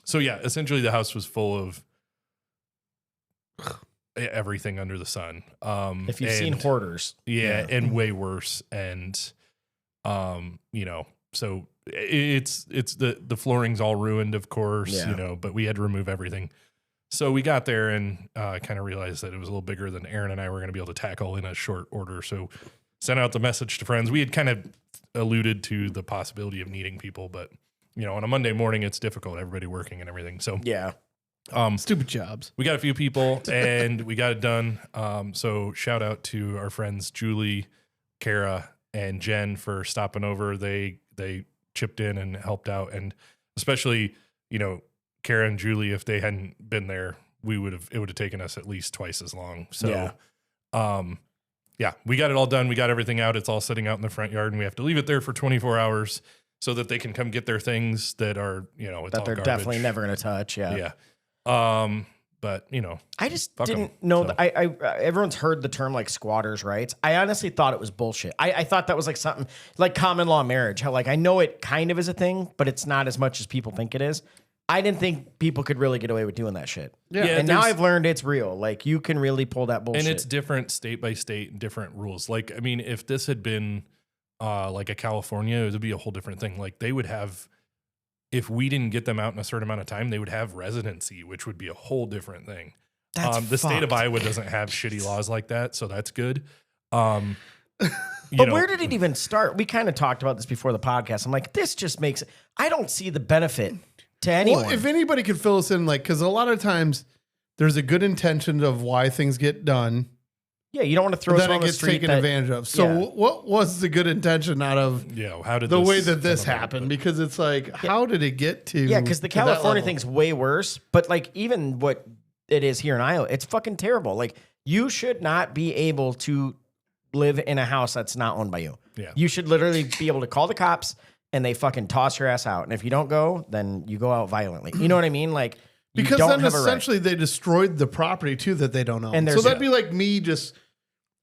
So yeah, essentially the house was full of everything under the sun. If you've seen and- hoarders. Yeah, and way worse. And So it's the flooring's all ruined, of course, Yeah. but we had to remove everything. So we got there and kind of realized that it was a little bigger than Aaron and I were going to be able to tackle in a short order. So sent out the message to friends. We had kind of alluded to the possibility of needing people, but on a Monday morning, it's difficult. Everybody working and everything. So Yeah. Stupid jobs. we got a few people and we got it done. So shout out to our friends Julie, Kara, and Jen for stopping over. They chipped in and helped out, and especially Kara and Julie, if they hadn't been there, it would have taken us at least twice as long. So we got it all done. We got everything out. It's all sitting out in the front yard, and we have to leave it there for 24 hours so that they can come get their things that are it's That all they're garbage. definitely never going to touch. Yeah. Yeah. But I just Fuck 'em. didn't know So- that. Everyone's heard the term like squatters' rights. I honestly thought it was bullshit. I thought that was like something like common law marriage. How like I know it kind of is a thing, but it's not as much as people think it is. I didn't think people could really get away with doing that shit. Yeah. And now there's- I've learned it's real. Like you can really pull that bullshit. And it's different state by state, different rules. Like, I mean, if this had been like a California, it would be a whole different thing. Like they would have, if we didn't get them out in a certain amount of time, they would have residency, which would be a whole different thing. That's The state of fucked. Iowa doesn't have shitty laws like that, so that's good. But where did it even start? We kind of talked about this before the podcast. I'm like, this just makes I don't see the benefit to anyone. Well, if anybody could fill us in, like, because a lot of times there's a good intention of why things get done, yeah, you don't want to throw then someone it on the gets street taken that- advantage of. So Yeah. what was the good intention out of how did the this way that this come about? happened? Because it's like, how did it get to? Yeah, because the to that California level? thing's way worse. But like even what it is here in Iowa, it's fucking terrible. Like you should not be able to live in a house that's not owned by you. Yeah. You should literally be able to call the cops and they fucking toss your ass out. And if you don't go, then you go out violently. You know what I mean? Like you Because don't then have a right. essentially they destroyed the property too that they don't own. And So there's- that'd be like me just,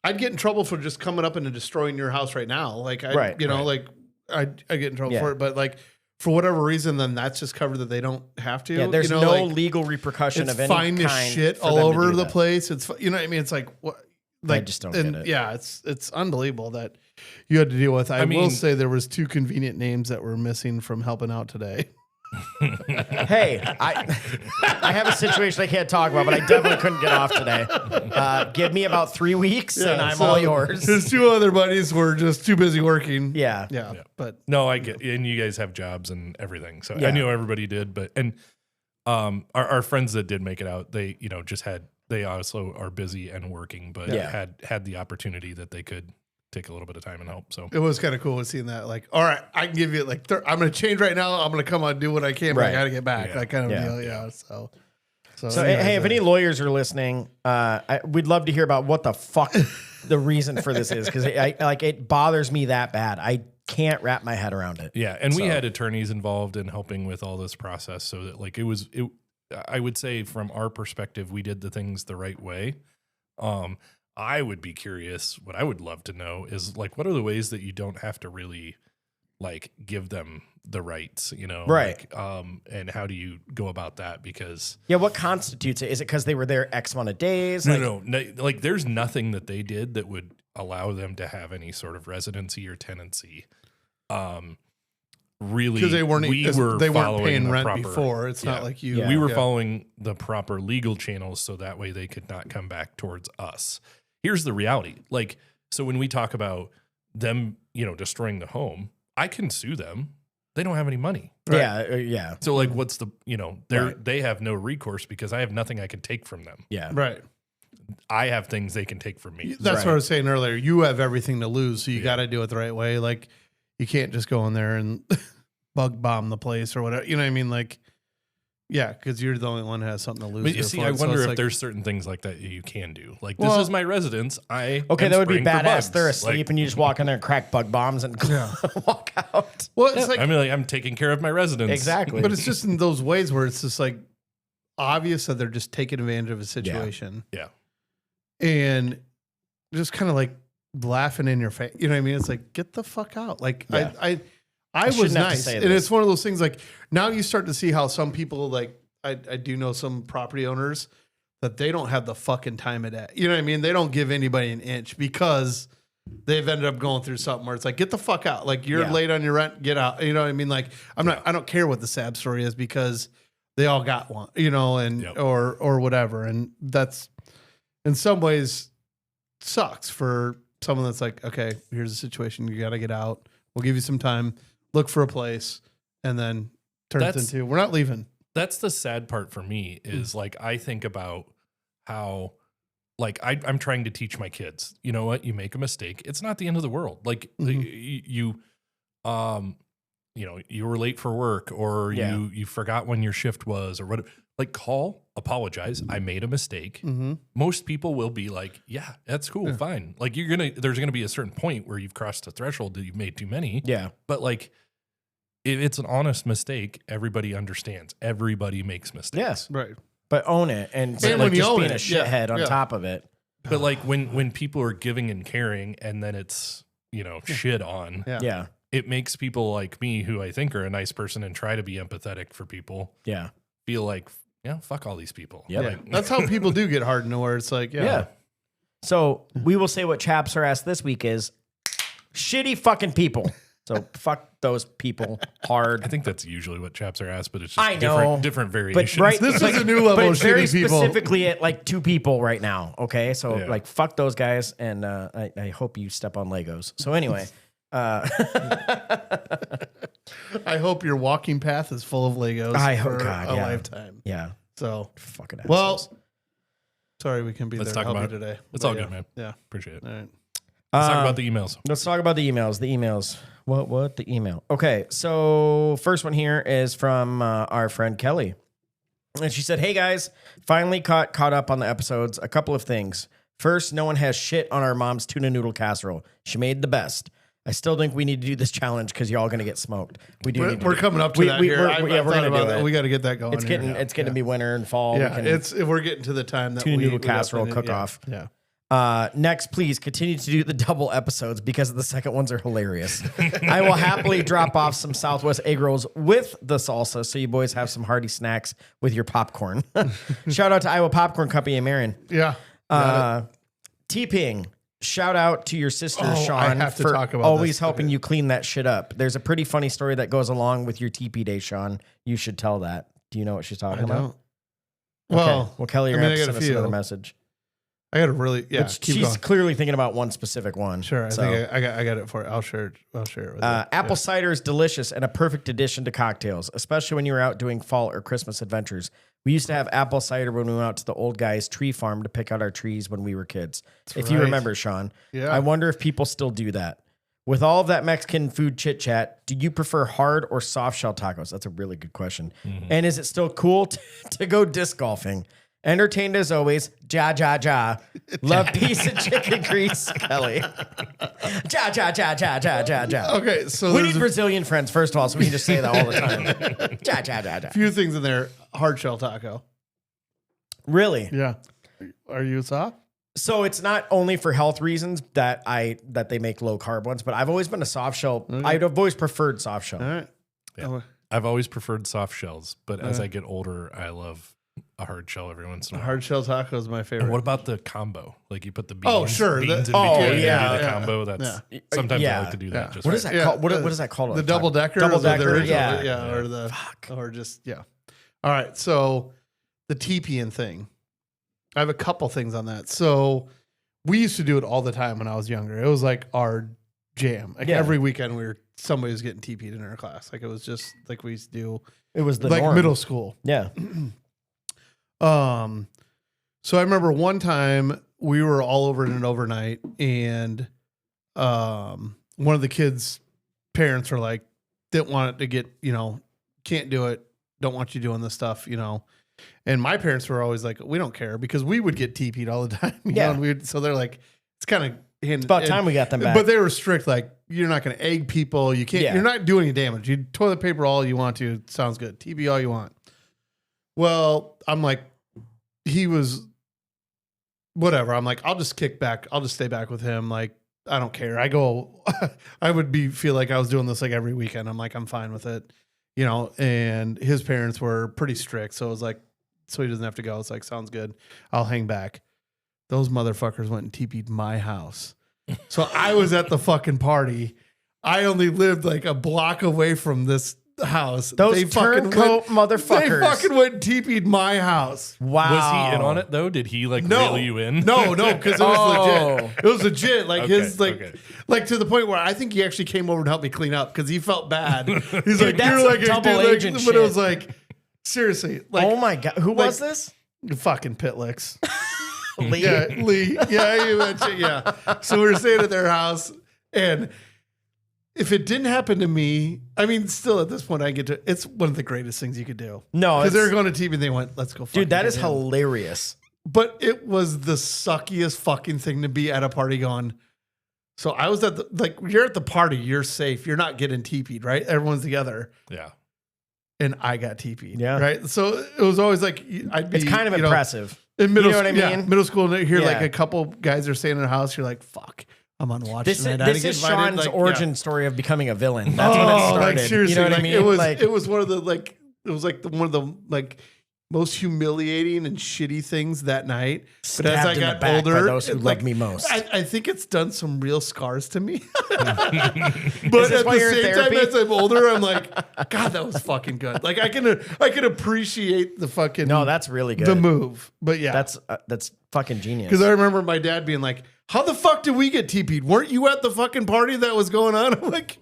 I'd get in trouble for just coming up and destroying your house right now. Like, I get in trouble Yeah. for it. But like, for whatever reason, then that's just covered that they don't have to. Yeah, there's no no legal repercussion it's of any fine as kind shit for all them to over do the that. place. It's you know what I mean. It's like what like just don't and get it. Yeah, it's unbelievable that you had to deal with. I will mean- say there was 2 convenient names that were missing from helping out today. Hey, I have a situation I can't talk about, but I definitely couldn't get off today. Give me about 3 weeks and I'm so all yours. His 2 other buddies were just too busy working. Yeah. yeah, but No, I get, and you guys have jobs and everything. So Yeah. I knew everybody did, but our friends that did make it out, they they also are busy and working, but Yeah. had the opportunity that they could take a little bit of time and help. So it was kind of cool seeing that. Like, all right, I can give you like I'm going to change right now. I'm going to come on and do what I can, but I Right. got to get back. Yeah. That kind of Yeah. deal. Yeah. So Hey, anyways, if any lawyers are listening, we'd love to hear about what the fuck the reason for this is, because it bothers me that bad. I can't wrap my head around it. yeah, and we So- had attorneys involved in helping with all this process, so that like it. I would say from our perspective, we did the things the right way. I would be curious. What I would love to know is like, what are the ways that you don't have to really like give them the rights, Right. Like, and how do you go about that? Because Yeah, what constitutes it? Is it because they were there X amount of days? Like, no, like there's nothing that they did that would allow them to have any sort of residency or tenancy. Really, because they weren't following paying the rent proper- before. It's Yeah. not like you. Yeah. We were Yeah. following the proper legal channels so that way they could not come back towards us. Here's the reality. Like, so when we talk about them, destroying the home, I can sue them. They don't have any money. yeah. So like, what's the, Right. they have no recourse because I have nothing I can take from them. Yeah. Right. I have things they can take from me. That's Right. what I was saying earlier. You have everything to lose, so you Yeah. got to do it the right way. Like, you can't just go in there and bug bomb the place or whatever. You know what I mean? Like, yeah, because you're the only one who has something to lose. But you here see, for I it. So wonder it's if like- there's certain things like that you can do. Like, Well- this is my residence. Okay, am that would be spraying for badass. bugs. They're asleep Like, and you just walk in there and crack bug bombs and walk out. Well, it's like, I mean, like, I'm taking care of my residence. Exactly. but it's just in those ways where it's just like obvious that they're just taking advantage of a situation. Yeah. And just kind of like laughing in your face. You know what I mean? It's like, get the fuck out. Like, Yeah. I was shouldn't have to nice. say And this. it's one of those things like now you start to see how some people like, I do know some property owners that they don't have the fucking time of day. You know what I mean? They don't give anybody an inch because they've ended up going through something where it's like, get the fuck out. Like you're Yeah. late on your rent, get out. You know what I mean? Like I don't care what the sad story is because they all got one, you know, and or whatever. And that's in some ways sucks for someone that's like, okay, here's the situation. You got to get out. We'll give you some time, look for a place, and then turns into, we're not leaving. That's the sad part for me is like, I think about how like I'm trying to teach my kids, you know what, you make a mistake. It's not the end of the world. Like you know, you were late for work or you forgot when your shift was or what, like call, apologize. I made a mistake. Most people will be like, yeah, that's cool. Fine. Like there's going to be a certain point where you've crossed the threshold that you've made too many. Yeah. But like, if it's an honest mistake, everybody understands. Everybody makes mistakes. Yes. Right. But own it. And when like you just own being a it, shithead on top of it. But like when people are giving and caring and then it's, you know, shit on. Yeah. It makes people like me, who I think are a nice person and try to be empathetic for people, feel like, yeah, fuck all these people. Yep. Yeah. Like, That's how people do get hardened, where it's like, So we will say what Chaps are asked this week is shitty fucking people. So fuck those people hard. I think that's usually what chaps are asked, but it's I just know. different variations. But right, This is a new level but of it's very shitty people. specifically at like 2 people right now. Okay, so like fuck those guys, and I hope you step on Legos. So anyway, I hope your walking path is full of Legos. I hope for God, a yeah. lifetime. Yeah, So fucking well, sorry we can be Let's there talk to help about you today. It's But all good, man. Yeah. Appreciate it. All right. Let's talk about the emails. Let's talk about the emails. The emails. What? The email. Okay, so first one here is from our friend Kelly. And she said, hey guys, finally caught up on the episodes. A couple of things. First, no one has shit on our mom's tuna noodle casserole. She made the best. I still think we need to do this challenge because y'all going to get smoked. We do. We're coming up to that here. We're going to do it. We got to get that going. It's getting to be winter and fall. Yeah, we're getting to the time that tuna noodle we casserole definitely- cook-off. Yeah. Next, please continue to do the double episodes because the second ones are hilarious. I will happily drop off some Southwest egg rolls with the salsa so you boys have some hearty snacks with your popcorn. Shout out to Iowa Popcorn Company in Marion. Yeah. T-Ping, shout out to your sister, I Sean, have to for talk about always this. helping you clean that shit up. There's a pretty funny story that goes along with your TP day, Sean. You should tell that. Do you know what she's talking about? Well, Well, Kelly, you're I mean, going to I got send a us few. another message. I got to really, But keep she's going. clearly thinking about one specific one. Sure, I So, think I got it for you. I'll share it with you. apple cider is delicious and a perfect addition to cocktails, especially when you were out doing fall or Christmas adventures. We used to have apple cider when we went out to the old guy's tree farm to pick out our trees when we were kids. If you right. remember, Sean. Yeah. I wonder if people still do that. With all of that Mexican food chit chat, do you prefer hard or soft shell tacos? That's a really good question. And is it still cool to go disc golfing? Entertained as always, ja, ja, ja. Love piece of chicken grease, Kelly. Ja, ja, ja, ja, ja, ja, ja. Okay, so We there's need a Brazilian friends, first of all, so we can just say that all the time. Ja, ja, ja, ja. few things in there. Hard shell taco. Really? Yeah. Are you soft? So it's not only for health reasons that they make low carb ones, but I've always been a soft shell. I've always preferred soft shell. All right. Yeah. I've always preferred soft shells, but as I get older, I love a hard shell every once in a while. Hard shell taco is my favorite. And what about the combo? Like you put the beans, Oh, sure. beans The- in oh, between yeah, and do the yeah. combo. That's Yeah. sometimes Yeah. I like to do that. Yeah. Just What is that Yeah, called? What is that called? The double decker? Double Or the decker, original? yeah. Or the, or just, yeah. All right. So the TPN thing, I have a couple things on that. So we used to do it all the time when I was younger. It was like our jam. Like Yeah. every weekend somebody was getting TP'd in our class. Like it was just like we used to do It was the like norm. middle school. Yeah. So I remember one time we were all over in an overnight and one of the kids' parents were like, didn't want it to get, can't do it. Don't want you doing this stuff, And my parents were always like, we don't care because we would get TP'd all the time. Yeah. So they're like, it's kind of It's about time we got them back. But they were strict, like, you're not going to egg people. You can't, Yeah. You're not doing any damage. You toilet paper all you want to. Sounds good. TP all you want. Well, I'm like, he was whatever. I'm like, I'll just kick back. I'll just stay back with him. Like, I don't care. I would feel like I was doing this like every weekend. I'm like, I'm fine with it, and his parents were pretty strict. So it was like, so he doesn't have to go. It's like, sounds good. I'll hang back. Those motherfuckers went and TP'd my house. So I was at the fucking party. I only lived like a block away from this house. Those turncoat motherfuckers. They fucking went and TP'd my house. Wow. Was he in on it though? Did he like reel you in? No, because it was legit. It was legit. Like Okay, his like to the point where I think he actually came over and helped me clean up because he felt bad. He's like, that's you're like some double agent but shit. it was like, seriously, like, Oh my God. Who was this? fucking Pitlicks. Lee. Yeah, Lee. Yeah, you mentioned, yeah. So we were staying at their house, and if it didn't happen to me, I mean, still at this point, it's one of the greatest things you could do. No, because they're going to TV and they went, let's go. Dude, that get is him. hilarious. But it was the suckiest fucking thing to be at a party going. So I was you're at the party, you're safe. You're not getting TP'd, right? Everyone's together. Yeah. And I got TP'd. Yeah. Right. So it was always like, I'd be. It's kind of impressive. In middle, You know what I mean? Yeah, middle school, and here Yeah. like a couple guys are staying in a house. You're like, fuck, I'm on watch This tonight. I is didn't get invited. Sean's Like, origin yeah. story of becoming a villain. That's when it started. Like seriously, you know what I mean? It was one of the one of the most humiliating and shitty things that night. But as I Stabbed in the got back by older, those who loved me most. I think it's done some real scars to me. But this at why the you're in same time, therapy? as I'm older, I'm like, God, that was fucking good. Like I can appreciate the fucking No, that's really good. the move. But yeah, That's fucking genius. because I remember my dad being like, "How the fuck did we get TP'd? Weren't you at the fucking party that was going on?" I'm like,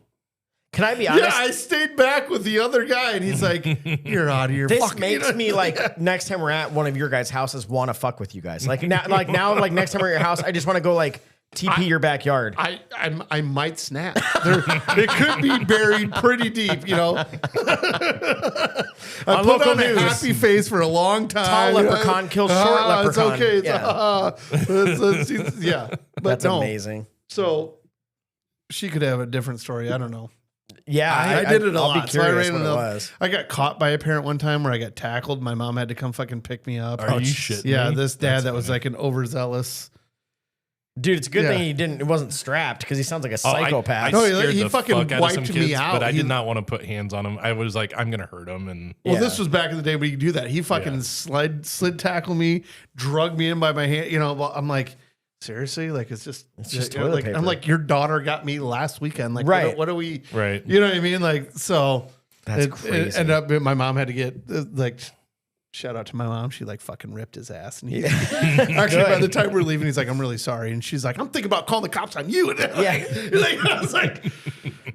Can I be honest? "Yeah, I stayed back with the other guy," and he's like, "You're out of here." This fucking, makes me like next time we're at one of your guys' houses want to fuck with you guys. Like now, next time we're at your house, I just want to go like TP your backyard. I might snap. It could be buried pretty deep, you know. I put local on a news. happy face for a long time. Tall leprechaun kills short leprechaun. It's okay. It's, Yeah. yeah, but That's no. amazing. So she could have a different story. I don't know. Yeah, I did it a I'll lot. Be So I curious ran what it enough. was. I got caught by a parent one time where I got tackled. My mom had to come fucking pick me up. Are you shitting Yeah, me? this dad That's that was funny. like an overzealous. Dude, it's a good Yeah. thing it wasn't strapped because he sounds like a Oh, psychopath. No, scared he the fucking fuck out of some wiped me kids, out. But I He- did not want to put hands on him. I was like, I'm gonna hurt him, and Well, Yeah. this was back in the day when you could do that. He fucking Yeah. slid tackle me, drug me in by my hand. You know, I'm like, seriously? Like, it's just just you know, toilet like, paper. I'm like, your daughter got me last weekend. Like, Right. what are we? right. You know what I mean? Like, so That's it crazy. ended up, my mom had to get like. Shout out to my mom. She like fucking ripped his ass. And he, actually, by the time we're leaving, he's like, I'm really sorry. And she's like, I'm thinking about calling the cops on you. And I was like,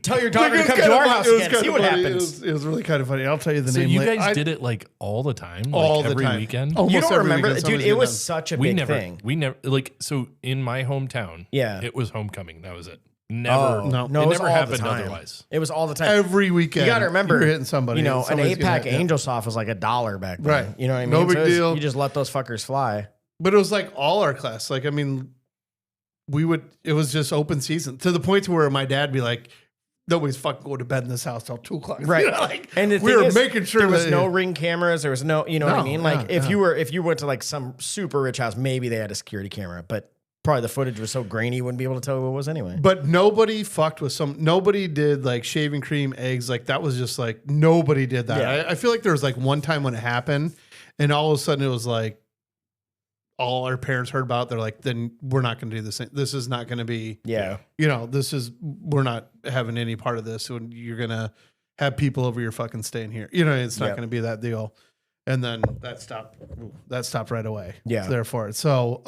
Tell your daughter to it was come kind to of our fun- house it was again. kind See of what funny. happens. It was really kind of funny. I'll tell you the So name. you later. guys did it like all the time, like all the every time. weekend. Almost You don't every remember, weekend dude? somebody's It getting was done. such a we big never, thing. we never like so in my hometown. Yeah. it was homecoming. That was it. Never, no. No, it it was never all the happened time. otherwise. It was all the time. Every weekend. You got to remember, you're hitting somebody. You know, an Somebody's 8-pack getting hit. Angel Soft was like $1 back then. Right. You know what I mean? No big it's- deal. You just let those fuckers fly. But it was like all our class. Like, I mean, it was just open season to the point to where my dad be like, nobody's fucking going to bed in this house till 2:00. Right. You know, like, And the we thing were is, making sure there was that- no ring cameras. There was no, you know what I No, mean? Like yeah, if yeah. you went to like some super rich house, maybe they had a security camera, but probably the footage was so grainy you wouldn't be able to tell who it was anyway. But nobody fucked with nobody did like shaving cream, eggs. Like that was just like, nobody did that. Yeah. I feel like there was like one time when it happened and all of a sudden it was like, all our parents heard about, they're like, then we're not going to do this. This is not going to be, Yeah. you know, we're not having any part of this. And you're going to have people over your fucking staying here. You know, it's not Yep. going to be that deal. And then that stopped right away. Yeah. Therefore, so,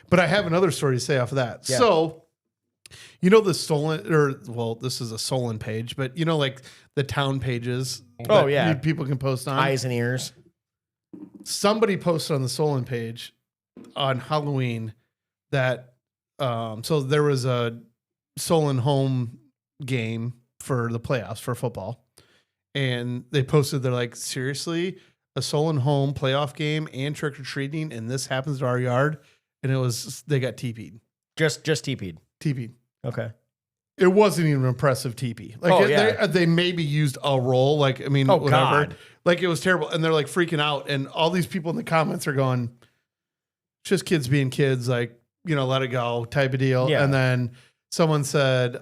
but I have another story to say off of that. Yeah. So, you know, this is a Solon page, but you know, like the town pages. Oh, that yeah. people can post on. Eyes and ears. Somebody posted on the Solon page on Halloween that so there was a Solon home game for the playoffs for football, and they posted, they're like, seriously, a Solon home playoff game and trick or treating, and this happens to our yard, and they got TP'd. Just TP'd. TP'd. Okay. It wasn't even an impressive TP. Like Oh, yeah. they maybe used a roll. Like, I mean, Oh, whatever. God. Like it was terrible. And they're like freaking out. And all these people in the comments are going, just kids being kids, like, you know, let it go type of deal. Yeah. And then someone said,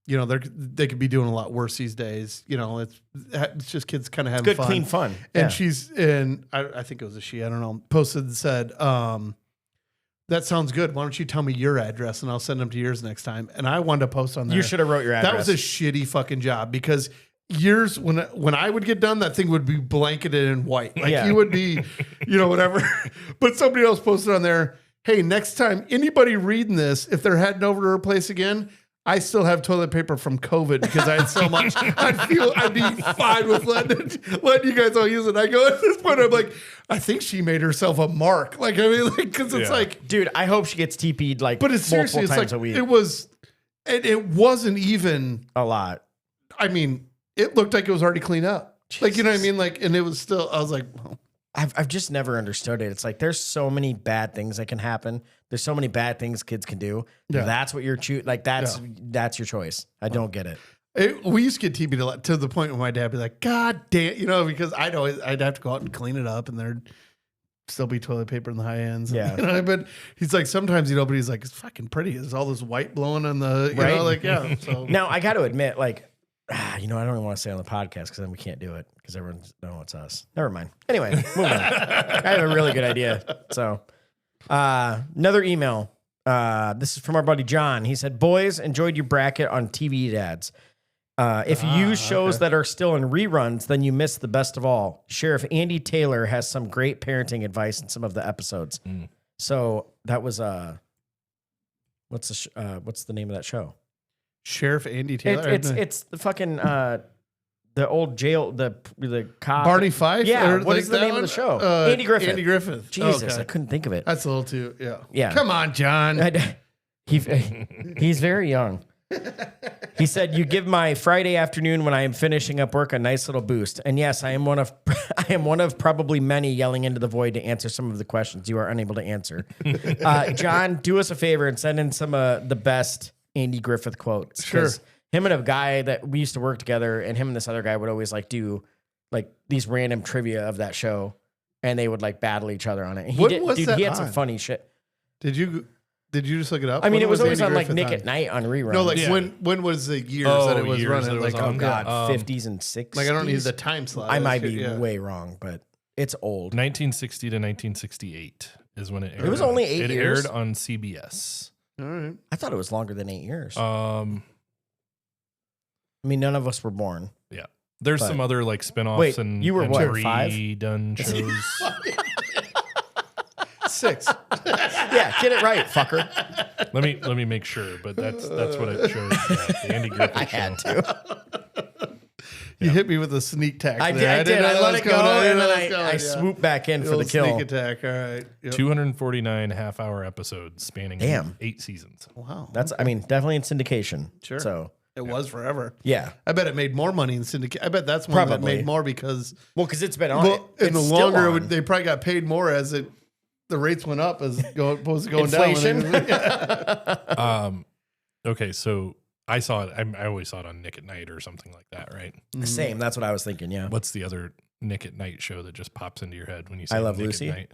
you know, they could be doing a lot worse these days. You know, it's just kids kind of having Good, fun. clean fun. And Yeah. I think it was a she, I don't know, posted and said, that sounds good. Why don't you tell me your address and I'll send them to yours next time? And I wanted to post on there. You should have wrote your address. That was a shitty fucking job because years when I would get done, that thing would be blanketed in white. Like you would be, whatever. But somebody else posted on there, hey, next time anybody reading this, if they're heading over to her place again, I still have toilet paper from COVID because I had so much. I'd be fine with letting you guys all use it. I go at this point, I'm like, I think she made herself a mark. Like, I mean, because it's like, dude, I hope she gets TP'd like but it's multiple seriously, times it's like, a week. It wasn't even a lot. I mean, it looked like it was already cleaned up. Jesus. Like, you know what I mean? Like, and it was still, I was like, well. I've just never understood it. It's like there's so many bad things that can happen. There's so many bad things kids can do. Yeah. That's what you're like. That's your choice. I don't get it. We used to get TB'd to the point where my dad would be like, God damn, because I'd have to go out and clean it up, and there'd still be toilet paper in the high ends. Yeah, but he's like, sometimes but he's like, it's fucking pretty. There's all this white blowing on the So now I got to admit, like. I don't even want to say on the podcast because then we can't do it because everyone knows it's us. Never mind. Anyway, moving on. I have a really good idea. So, another email. This is from our buddy John. He said, "Boys, enjoyed your bracket on TV dads. If you use shows that are still in reruns, then you miss the best of all. Sheriff Andy Taylor has some great parenting advice in some of the episodes." So that was what's the name of that show? Sheriff Andy Taylor. It's the fucking the old jail the cop Barney Fife. Yeah. What is the name of the show? Andy Griffith. Andy Griffith. Jesus, I couldn't think of it. That's a little too. Yeah. Yeah. Come on, John. He's very young. He said, "You give my Friday afternoon when I am finishing up work a nice little boost." And yes, I am one of probably many yelling into the void to answer some of the questions you are unable to answer. John, do us a favor and send in some the best Andy Griffith quotes. Sure. Him and a guy that we used to work together, and him and this other guy would always like do like these random trivia of that show, and they would like battle each other on it. He had some funny shit. Did you just look it up? I mean, it was always on like Nick at Night on reruns. No, like when was the years that it was running? Like, oh god, 50s and 60s. Like I don't need the time slot. I might be way wrong, but it's old. 1960 to 1968 is when it aired. It was only 8 years. It aired on CBS. All right. I thought it was longer than 8 years. I mean, none of us were born. Yeah. There's some other like spinoffs and you were and what, 5? Done shows. 6. Yeah, get it right, fucker. Let me make sure, but that's what it shows. The Andy Griffith I had to. You hit me with a sneak attack. I did. I let it go, and then I swooped back in for the kill. Sneak attack. All right. Yep. 249 half-hour episodes spanning 8 seasons. Wow. That's, I mean, definitely in syndication. Sure. So it was forever. Yeah. I bet it made more money in syndication. I bet that's one that made more because. Well, because it's been on. And the longer they probably got paid more as the rates went up as opposed to going Inflation. down. Okay, so I saw it. I always saw it on Nick at Night or something like that, right? Same. That's what I was thinking. Yeah. What's the other Nick at Night show that just pops into your head when you say I Love Nick Lucy? At Night?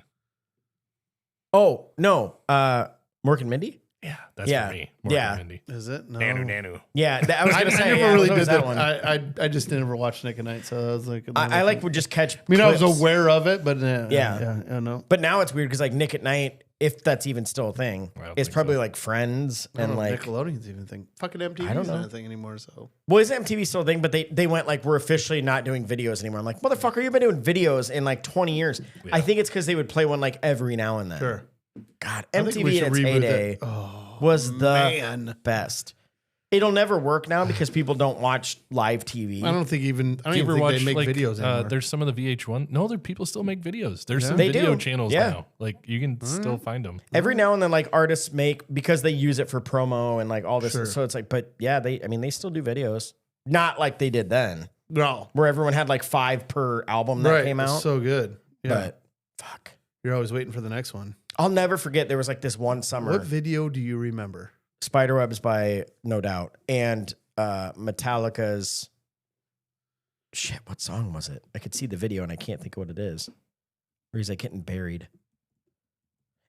Oh no, Mork and Mindy. Yeah, that's for me. Mork and Mindy. Is it? No. Nanu. Yeah, I was gonna say. I never really did that that one. I just never watched Nick at Night, so I was like, I like would just catch. I mean, clips. I was aware of it, but yeah, I know. But now it's weird because like Nick at Night, if that's even still a thing, it's probably like Friends and like Nickelodeon's even a thing. Fucking MTV's not a thing anymore. So well, is MTV still a thing? But they went like we're officially not doing videos anymore. I'm like, motherfucker, you've been doing videos in like 20 years. Yeah. I think it's because they would play one like every now and then. Sure. God, MTV in its heyday was the best. It'll never work now because people don't watch live TV. I don't think they make videos anymore. There's some of the VH1. No, people still make videos. There's some video channels now. Like you can still find them. Every now and then, like artists make because they use it for promo and like all this. Sure. So it's like, but yeah, they still do videos. Not like they did then. No, where everyone had like 5 per album that came out. So good. Yeah. But fuck, you're always waiting for the next one. I'll never forget. There was like this one summer. What video do you remember? Spiderwebs by No Doubt and Metallica's shit. What song was it? I could see the video and I can't think of what it is. Where he's like getting buried.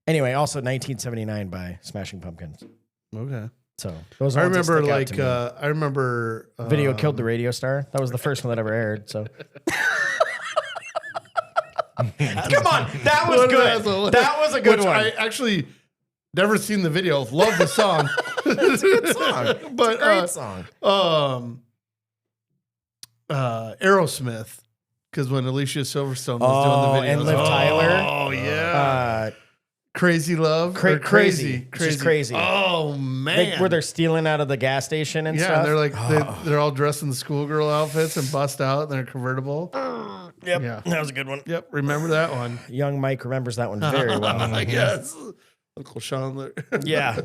Anyway, also 1979 by Smashing Pumpkins. Okay. So those I remember like I remember Video Killed the Radio Star. That was the first one that ever aired. So. Come on, that was good. That was a good one. I actually Never seen the video. Love the song. It's a good song. But, It's a great song. Aerosmith. Because when Alicia Silverstone was doing the video. And Liv Tyler. Oh, yeah. Uh, Crazy Love. Crazy. Just crazy. Oh, man. Where they're stealing out of the gas station and yeah, stuff. and they're like, they're all dressed in the schoolgirl outfits and bust out in their convertible. Yep. Yeah. That was a good one. Yep. Remember that one. Young Mike remembers that one very well. Yes. Uncle Sean. Yeah.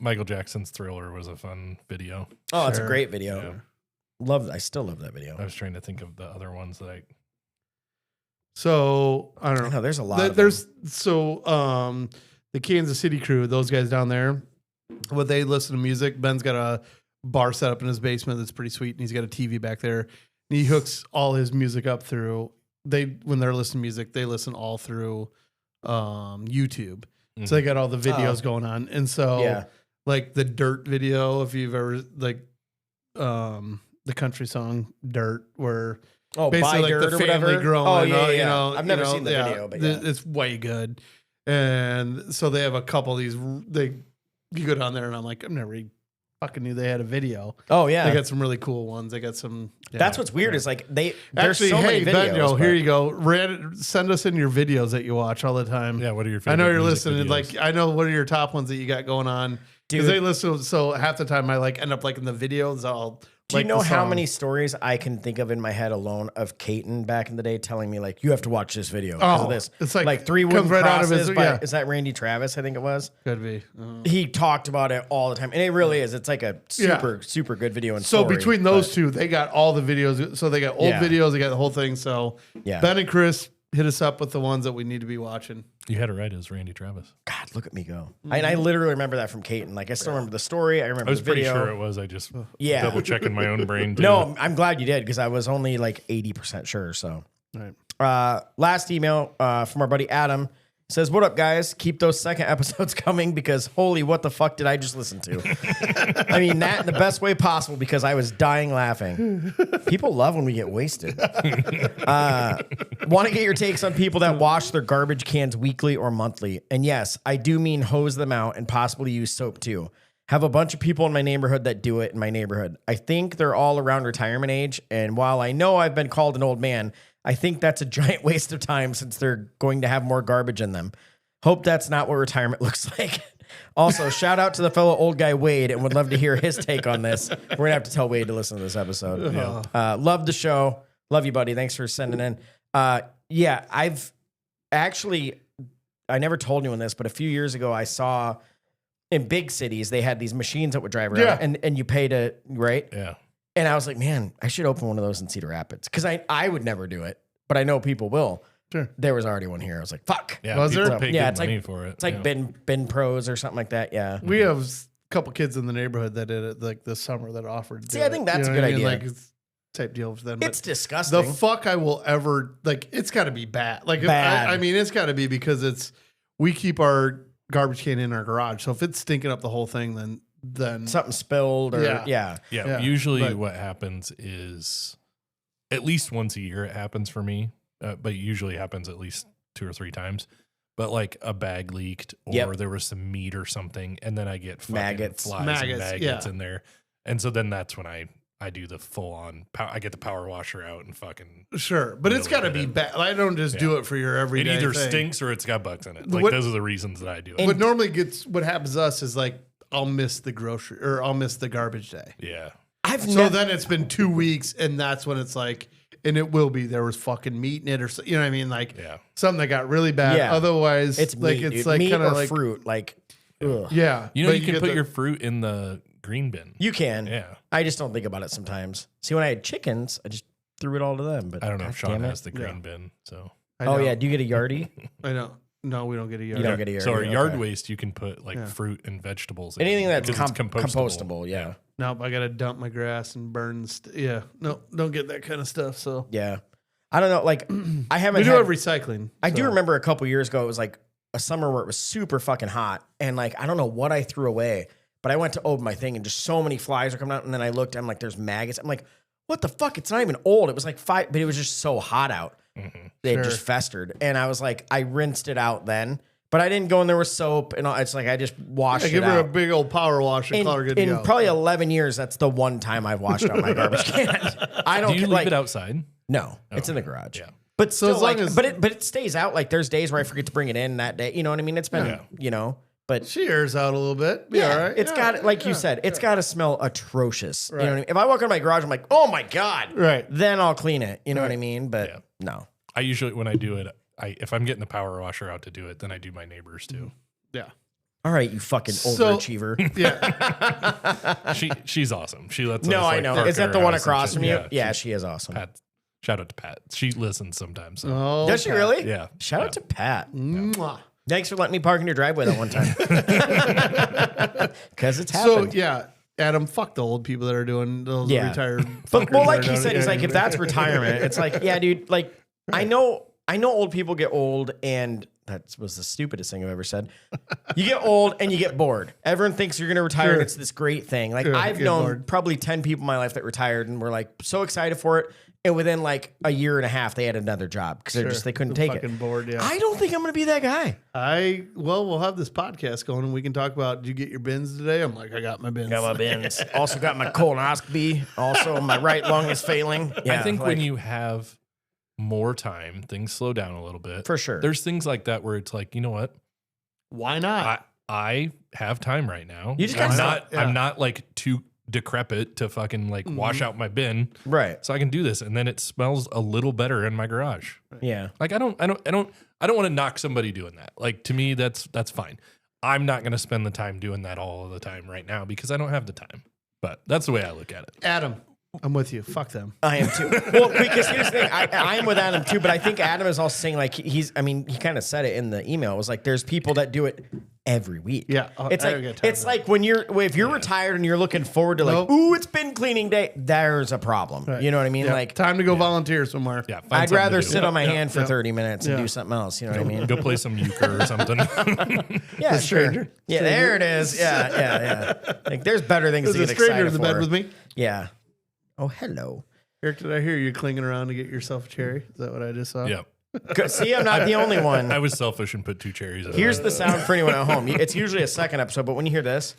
Michael Jackson's Thriller was a fun video. Oh, it's a Sure. great video. Yeah. I still love that video. I was trying to think of the other ones that I. So I don't know. No, there's a lot. There's the Kansas City crew, those guys down there, when they listen to music, Ben's got a bar set up in his basement that's pretty sweet, and he's got a TV back there. And he hooks all his music up through when they're listening to music, they listen all through YouTube. Mm-hmm. So they got all the videos going on. And so like the Dirt video, if you've ever the country song Dirt, where basically like Dirt the or family whatever. growing. You know, I've never seen the video, but it's way good. And so they have a couple of these. You go down there, and I'm like, I never fucking knew they had a video. Oh yeah, they got some really cool ones. They got some. Yeah, that's what's weird is like there's actually, so many videos. Benjo, here you go. Send us in your videos that you watch all the time. Yeah, what are your favorite? I know you're music listening. videos? Like I know what are your top ones that you got going on. Because they listen. So half the time I end up in the videos. Do you know how many stories I can think of in my head alone of Caton back in the day telling me like you have to watch this video because of this? It's like Three Wooden right out of Crosses his, by is that Randy Travis? I think it was. Could be. He talked about it all the time, and it really is. It's like a super good video. And so between those two, they got all the videos. So they got old videos. They got the whole thing. So Ben and Chris hit us up with the ones that we need to be watching. You had it right. It was Randy Travis. God, look at me go. And I literally remember that from Caton. Like I still remember the story. I remember I was the video. pretty sure it was. I just double checking my own brain. Too. No, I'm glad you did because I was only like 80% sure. So, last email from our buddy Adam says, "What up, guys? Keep those second episodes coming because holy, what the fuck did I just listen to? I mean that in the best way possible because I was dying laughing. People love when we get wasted. Want to get your takes on people that wash their garbage cans weekly or monthly? And yes, I do mean hose them out and possibly use soap too. Have a bunch of people in my neighborhood that do it in my neighborhood. I think they're all around retirement age. And while I know I've been called an old man, I think that's a giant waste of time since they're going to have more garbage in them. Hope that's not what retirement looks like. Also, shout out to the fellow old guy Wade and would love to hear his take on this. We're going to have to tell Wade to listen to this episode. Love the show. Love you, buddy. Thanks for sending in. I've actually, I never told anyone this, but a few years ago I saw in big cities, they had these machines that would drive around and you pay to, right? Yeah. And I was like, man, I should open one of those in Cedar Rapids because I would never do it, but I know people will. Sure. There was already one here. I was like, fuck. Yeah. Was there? Pay Yeah, good money for it. It's like Ben Pros or something like that. Yeah. We have a couple kids in the neighborhood that did it like this summer that offered. To See, do I think it. that's You a know good what I mean? idea. Like it's type deal for them. It's But disgusting. the fuck I will ever like. It's got to be bad. Like Bad. I mean, it's got to be because we keep our garbage can in our garage. So if it's stinking up the whole thing, then Something spilled or yeah. Usually what happens is at least once a year it happens for me, but it usually happens at least 2 or 3 times. But like a bag leaked or there was some meat or something, and then I get fucking Maggots. flies and maggots in there. And so then that's when I do the full on, I get the power washer out and fucking. Sure. But it's got to be bad. I don't just do it for your everyday It either thing. stinks or it's got bugs in it. Like those are the reasons that I do it. What normally what happens to us is like, I'll miss the grocery or I'll miss the garbage day. Yeah. Then it's been 2 weeks and that's when it's like, and it will be, there was fucking meat in it or you know what I mean? Like something that got really bad. Yeah. Otherwise It's like, meat, it's dude. like meat kind or of like fruit. Like, ugh. Yeah. You know, but you can put get your fruit in the green bin. You can. Yeah. I just don't think about it sometimes. See, when I had chickens, I just threw it all to them. But I don't know if Sean has it. the green bin. So. Oh, yeah. Do you get a Yardie? I know. No, we don't get a yard. You don't get a Yardie. So our yard okay. waste, you can put like fruit and vegetables in. Anything that's because it's compostable. Yeah. Nope, I got to dump my grass and burn. Yeah. No, don't get that kind of stuff. So Yeah. I don't know. Like, I haven't we do had, have recycling. I do so. remember a couple years ago, it was like a summer where it was super fucking hot. And like, I don't know what I threw away, but I went to open my thing and just so many flies are coming out. And then I looked, I'm like, there's maggots. I'm like, what the fuck? It's not even old. It was like 5, but it was just so hot out. Mm-hmm. They just festered. And I was like, I rinsed it out then. But I didn't go in there with soap, and it's like I just washed it Give her a out. big old power wash and call her good to In go. probably 11 years, that's the one time I've washed out my garbage can. I don't Do you leave like it outside? No, it's in the garage. Yeah. But So still, as long like, as- but it stays out. Like there's days where I forget to bring it in that day. You know what I mean? It's been, but She airs out a little bit. Be all right. it's got, like you said, it's got to smell atrocious. You know what I mean? If I walk into my garage, I'm like, oh my God. Right. Then I'll clean it. You know what I mean? But no. I usually, when I do it, if I'm getting the power washer out to do it, then I do my neighbors too. Yeah. All right, you fucking So- overachiever. Yeah. She's awesome. She lets No, us, I like, know. park Is at that the her one house and across shit. from you? Yeah, Yeah, she is awesome. Pat. Shout out to Pat. She listens sometimes. So. Oh, Does she really? Yeah. Shout out to Pat. Mwah. Thanks for letting me park in your driveway that one time. Because it's So happened. yeah, Adam, fuck the old people that are doing those Yeah. retired. But fuckers well, that like are he doing said, it. he's Yeah, like, if that's retirement, it's like, yeah, dude. Like, I know old people get old, and that was the stupidest thing I've ever said. You get old and you get bored. Everyone thinks you're going to retire, and it's this great thing. Like, Sure, I've get known bored. probably 10 people in my life that retired and were like so excited for it, and within like a year and a half, they had another job because they couldn't take it. fucking bored. Yeah. I don't think I'm going to be that guy. We'll have this podcast going and we can talk about. Did you get your bins today? I'm like, I got my bins. Got my bins. Also got my colonoscopy. Also, my right lung is failing. Yeah, I think like, when you have more time, things slow down a little bit. For sure. There's things like that where it's like, you know what? Why not? I have time right now. You just gotta I'm not like too decrepit to fucking like wash out my bin. right. So I can do this, and then it smells a little better in my garage. Yeah. Like I don't want to knock somebody doing that. Like to me, that's fine. I'm not going to spend the time doing that all of the time right now because I don't have the time. But that's the way I look at it. Adam, I'm with you. Fuck them. I am too. Well, because here's the thing. I am with Adam too, but I think Adam is also saying like he kind of said it in the email. It was like there's people that do it every week. Yeah. It's I don't get like time it's for like if you're retired and you're looking forward to like, Nope. ooh, it's been cleaning day. There's a problem. Right. You know what I mean? Yeah. Like Time to go volunteer somewhere. Yeah, find I'd something rather to do. sit on my hand for yeah. 30 minutes and Yeah. do something else. You know what I mean? Go play some euchre or something. Yeah, The stranger. sure. Yeah, there it is. Yeah. Like there's better things There's to a get stranger excited in the for. bed with me. Yeah. Oh, hello. Eric, did I hear you clinging around to get yourself a cherry? Is that what I just saw? Yeah. See, I'm not the only one. I was selfish and put 2 cherries in Here's it. the sound for anyone at home. It's usually a second episode, but when you hear this,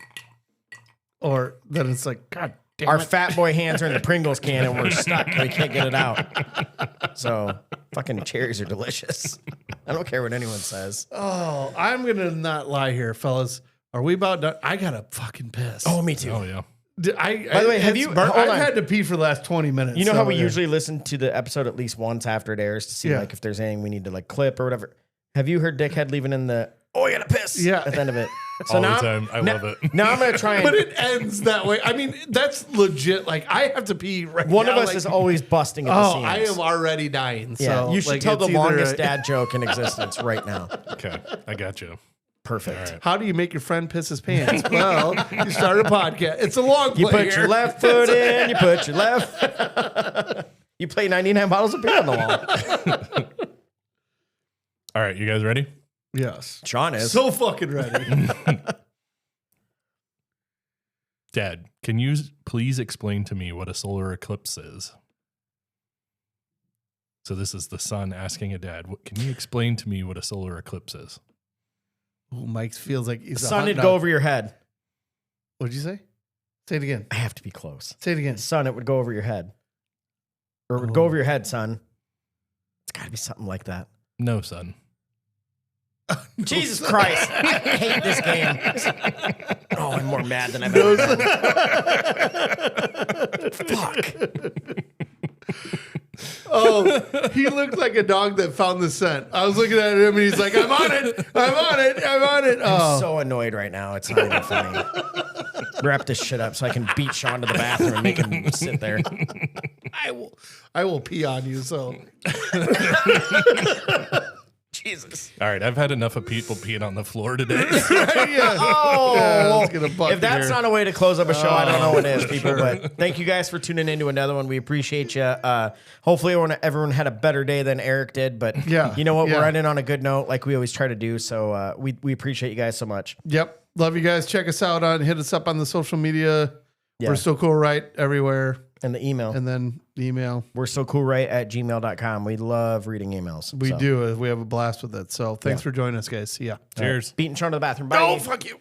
Or then it's like, God damn our it. fat boy hands are in the Pringles can and we're stuck. We can't get it out. So fucking cherries are delicious. I don't care what anyone says. Oh, I'm going to not lie here, fellas. Are we about done? I got to fucking piss. Oh, me too. Oh yeah. By the way, have you- hold I've on. had to pee for the last 20 minutes. You know how so, we yeah. usually listen to the episode at least once after it airs to see Yeah. like if there's anything we need to like clip or whatever. Have you heard Dickhead leaving in the I gotta piss Yeah. at the end of it? All the time. I love it. Now I'm gonna try and But it ends that way. I mean, that's legit. Like, I have to pee right one now. of us like, is always busting at the Oh, seams. I am already dying. Yeah, So you should like, tell the it's either longest a- dad joke in existence right now. Okay. I got you. Perfect. How do you make your friend piss his pants? Well, you start a podcast. It's a long play You put here. your left foot in, you put your left. You play 99 bottles of beer on the wall. All right. You guys ready? Yes. Sean is. So fucking ready. Dad, can you please explain to me what a solar eclipse is? So this is the son asking a dad. Can you explain to me what a solar eclipse is? Oh, Mike feels like he's Sun, it'd go over your head. What'd you say? Say it again. I have to be close. Say it again. Son, it would go over your head. Or it would go over your head, son. It's got to be something like that. No, son. Jesus Christ. I hate this game. Oh, I'm more mad than I've ever been. Fuck. Oh, he looked like a dog that found the scent. I was looking at him and he's like, I'm on it. I'm on it. I'm on it. I'm Oh, so annoyed right now. It's not even funny. Wrap this shit up so I can beat Sean to the bathroom and make him sit there. I will pee on you. So Jesus. All right. I've had enough of people peeing on the floor today. yeah. Oh, Yeah, let's get a bucket if that's here. not a way to close up a show, I don't know what is, people. But thank you guys for tuning into another one. We appreciate you. Hopefully, everyone had a better day than Eric did. But Yeah, you know what? yeah. We're ending on a good note, like we always try to do. So we appreciate you guys so much. Yep. Love you guys. Check us out hit us up on the social media. Yeah. We're still cool, right? Everywhere. And the email. And then the email. We're so cool, right? At gmail.com. We love reading emails. We do. We have a blast with it. So thanks for joining us, guys. See ya. Cheers. Beat and Sean to the bathroom. Bye. Oh, fuck you.